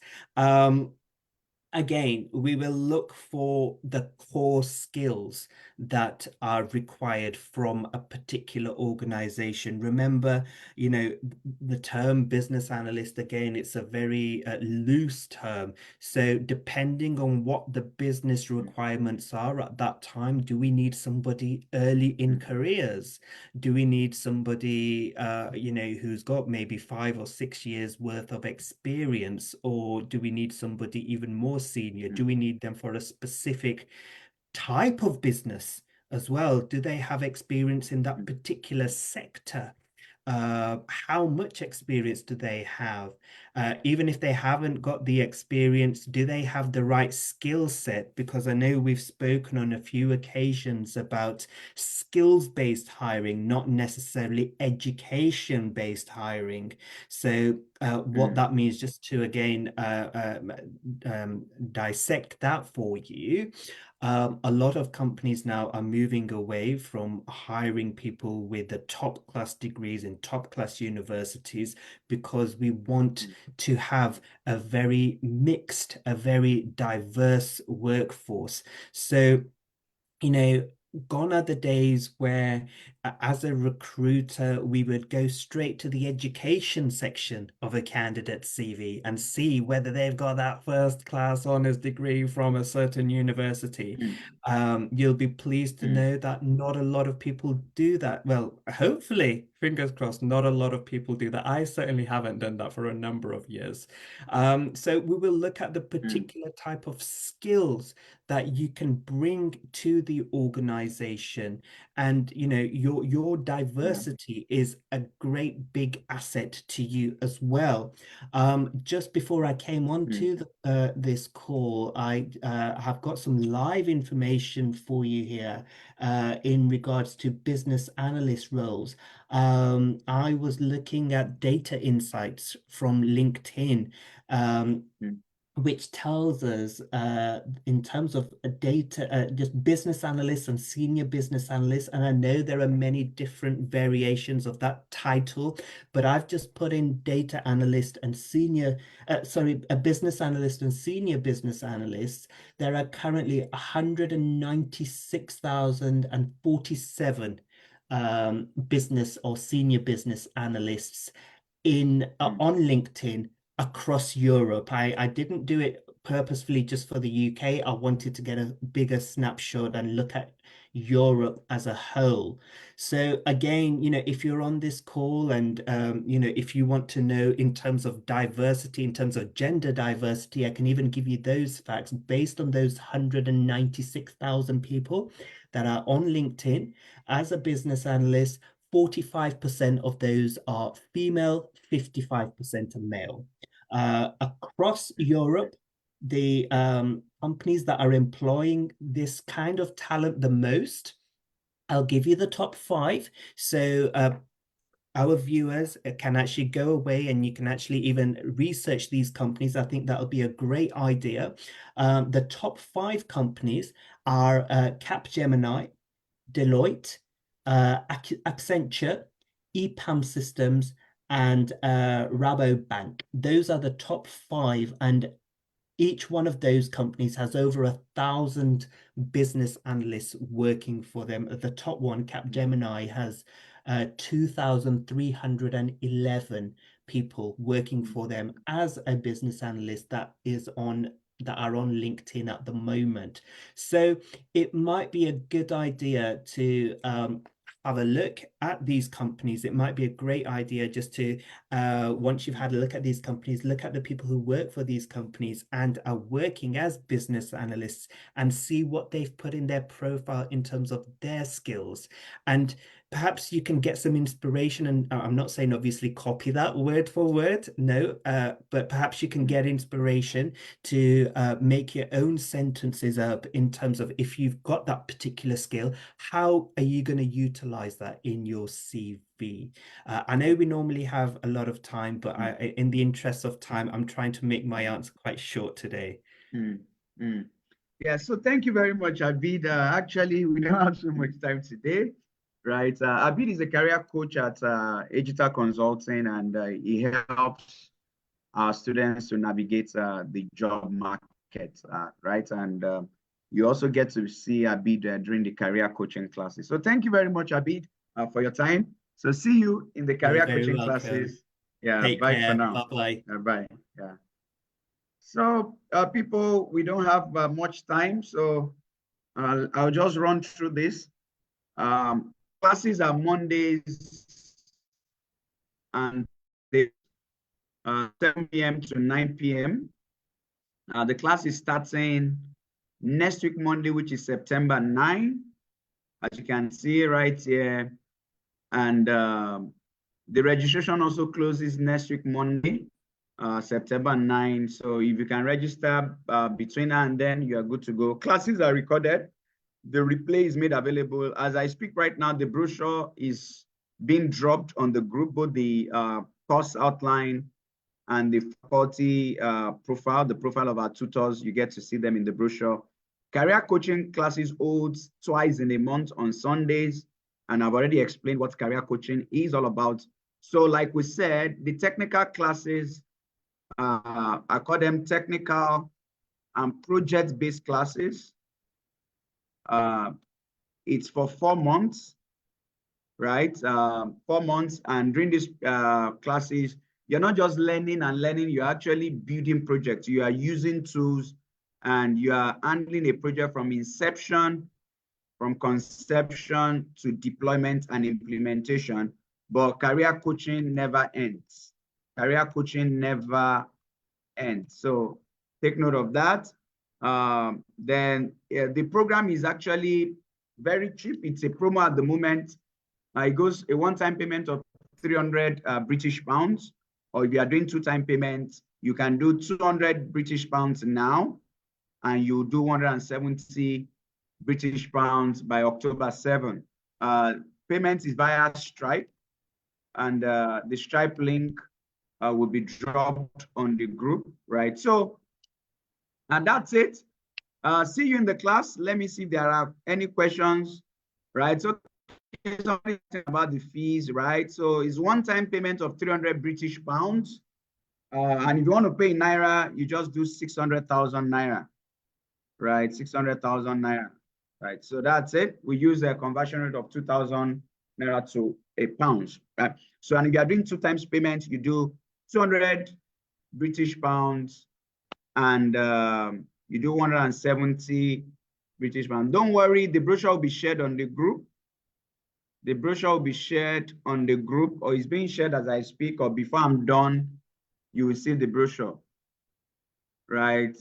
again, we will look for the core skills that are required from a particular organization. Remember, the term business analyst, again, it's a very loose term. So depending on what the business requirements are at that time, do we need somebody early in careers? Do we need somebody, who's got maybe 5 or 6 years worth of experience? Or do we need somebody even more senior? Do we need them for a specific type of business? as well. Do they have experience in that particular sector? How much experience do they have? Even if they haven't got the experience, do they have the right skill set? Because I know we've spoken on a few occasions about skills-based hiring, not necessarily education-based hiring. So what that means, just to again dissect that for you, a lot of companies now are moving away from hiring people with the top class degrees in top class universities because we want to have a very mixed, a very diverse workforce. So, you know, gone are the days where, as a recruiter, we would go straight to the education section of a candidate's CV and see whether they've got that first class honors degree from a certain university. You'll be pleased to know that not a lot of people do that. Well, hopefully, fingers crossed, not a lot of people do that. I certainly haven't done that for a number of years. So we will look at the particular type of skills that you can bring to the organization. And your diversity is a great big asset to you as well. Just before I came on to this call, I have got some live information for you here in regards to business analyst roles. I was looking at data insights from LinkedIn, which tells us in terms of data, just business analysts and senior business analysts. And I know there are many different variations of that title, but I've just put in data analyst and senior, a business analyst and senior business analysts. There are currently 196,047 business or senior business analysts on LinkedIn across Europe. I didn't do it purposefully just for the UK. I wanted to get a bigger snapshot and look at Europe as a whole. So again, if you're on this call and if you want to know in terms of diversity, in terms of gender diversity, I can even give you those facts based on those 196,000 people that are on LinkedIn as a business analyst. 45% of those are female, 55% are male. Across Europe, the companies that are employing this kind of talent the most, I'll give you the top 5. So our viewers can actually go away and you can actually even research these companies. I think that'll be a great idea. The top 5 companies are Capgemini, Deloitte, Accenture, EPAM Systems, and Rabobank. Those are the top 5, and each one of those companies has over 1,000 business analysts working for them. The top one, Capgemini, has 2,311 people working for them as a business analyst that are on LinkedIn at the moment. So it might be a good idea to have a look at these companies. It might be a great idea just to, once you've had a look at these companies, look at the people who work for these companies and are working as business analysts and see what they've put in their profile in terms of their skills. And perhaps you can get some inspiration, and I'm not saying obviously copy that word for word, no, but perhaps you can get inspiration to make your own sentences up in terms of, if you've got that particular skill, how are you going to utilize that in your CV? I know we normally have a lot of time, but in the interest of time, I'm trying to make my answer quite short today.
Yeah, so thank you very much, Abid. Actually, we don't have so much time today, right? Abid is a career coach at Agita Consulting, and he helps our students to navigate the job market, right? And you also get to see Abid during the career coaching classes. So thank you very much, Abid, for your time. So see you in the career coaching classes. Yeah,
Take
bye
care.
for now.
Bye-bye.
Bye. Yeah. So people, we don't have much time, so I'll just run through this. Classes are Mondays and 7 p.m. to 9 p.m. The class is starting next week, Monday, which is September 9. as you can see right here. And the registration also closes next week, Monday, September 9. So if you can register between now and then, you are good to go. Classes are recorded. The replay is made available. As I speak right now, the brochure is being dropped on the group, both the course outline and the faculty profile, the profile of our tutors. You get to see them in the brochure. Career coaching classes holds twice in a month on Sundays. And I've already explained what career coaching is all about. So like we said, the technical classes, I call them technical and project-based classes. It's for 4 months, right? 4 months. And during these classes, you're not just learning and learning, you're actually building projects. You are using tools and you are handling a project from inception, from conception to deployment and implementation. But career coaching never ends. Career coaching never ends. So take note of that. Then the program is actually very cheap. It's a promo at the moment. It goes a one-time payment of 300 British pounds, or if you are doing two-time payments, you can do 200 British pounds now, and you do 170 British pounds by October 7. Payment is via Stripe, and the Stripe link will be dropped on the group, right? So, and that's it. See you in the class. Let me see if there are any questions, right? So, something about the fees, right? So it's one-time payment of 300 British pounds. And if you want to pay in Naira, you just do 600,000 Naira, right? 600,000 Naira, right? So that's it. We use a conversion rate of 2,000 Naira to a pounds, right? So, and if you are doing 2 times payment, you do 200 British pounds and you do 170 British pounds. Don't worry, the brochure will be shared on the group. The brochure will be shared on the group, or is being shared as I speak, or before I'm done, you will see the brochure, right?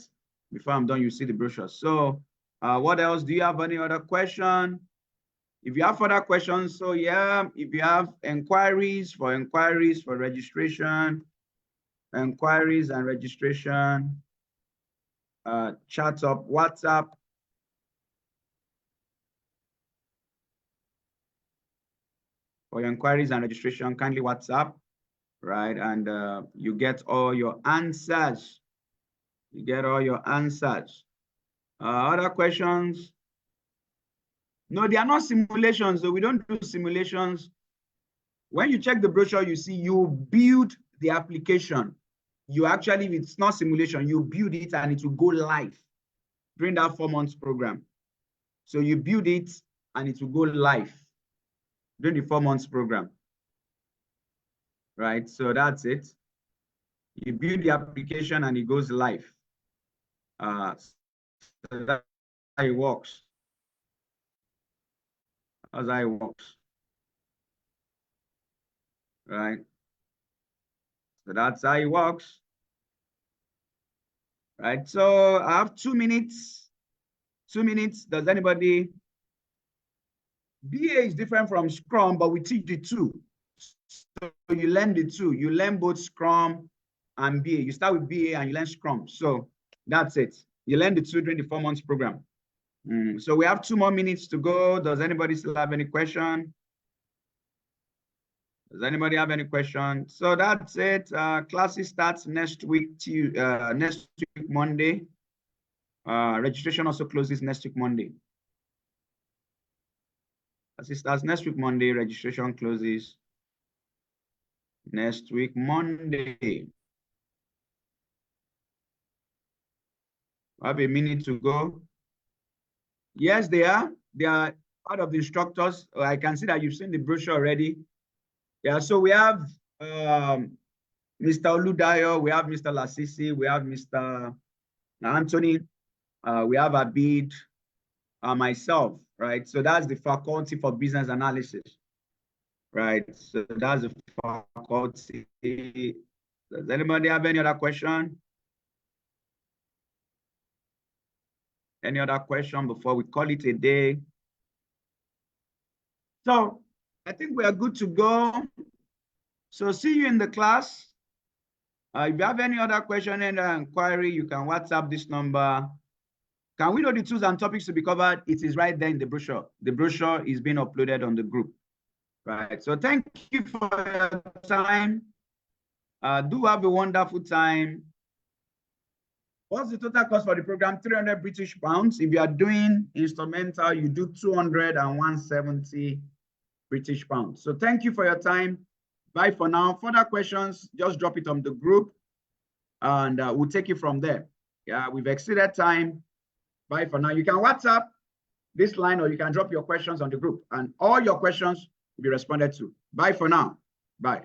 Before I'm done, you see the brochure. So what else? Do you have any other question? If you have further questions, so yeah, if you have inquiries for registration, inquiries and registration, chat up, WhatsApp. For your inquiries and registration, kindly WhatsApp, right? And you get all your answers. You get all your answers. Other questions? No, they are not simulations. So we don't do simulations. When you check the brochure, you see you build the application. You actually, it's not simulation, you build it and it will go live during that 4 months program. So you build it and it will go live during the 4 months program, right? So that's it. You build the application and it goes live. So that's how it works. That's how it works, right? So that's how it works, right? So I have 2 minutes. 2 minutes. Does anybody? BA is different from Scrum, but we teach the two. So you learn the two. You learn both Scrum and BA. You start with BA and you learn Scrum. So that's it. You learn the two during the 4 months program. So we have 2 more minutes to go. Does anybody still have any question? Does anybody have any question? So that's it. Classes starts next week, Monday. Registration also closes next week, Monday. Classes starts next week, Monday. Registration closes next week, Monday. I have a minute to go. Yes, they are. They are part of the instructors. I can see that you've seen the brochure already. Yeah, so we have Mr. Oludayo, we have Mr. Lasisi, we have Mr. Anthony, we have Abid, myself, right? So that's the faculty for business analysis, right? So that's the faculty. Does anybody have any other question? Any other question before we call it a day? So I think we are good to go. So see you in the class. If you have any other question and inquiry, you can WhatsApp this number. Can we know the tools and topics to be covered? It is right there in the brochure. The brochure is being uploaded on the group. Right. So thank you for your time. Do have a wonderful time. What's the total cost for the program? 300 British pounds. If you are doing instrumental, you do 200 and 170 British pounds. So thank you for your time. Bye for now. Further questions, just drop it on the group and we'll take it from there. Yeah, we've exceeded time. Bye for now. You can WhatsApp this line or you can drop your questions on the group and all your questions will be responded to. Bye for now. Bye.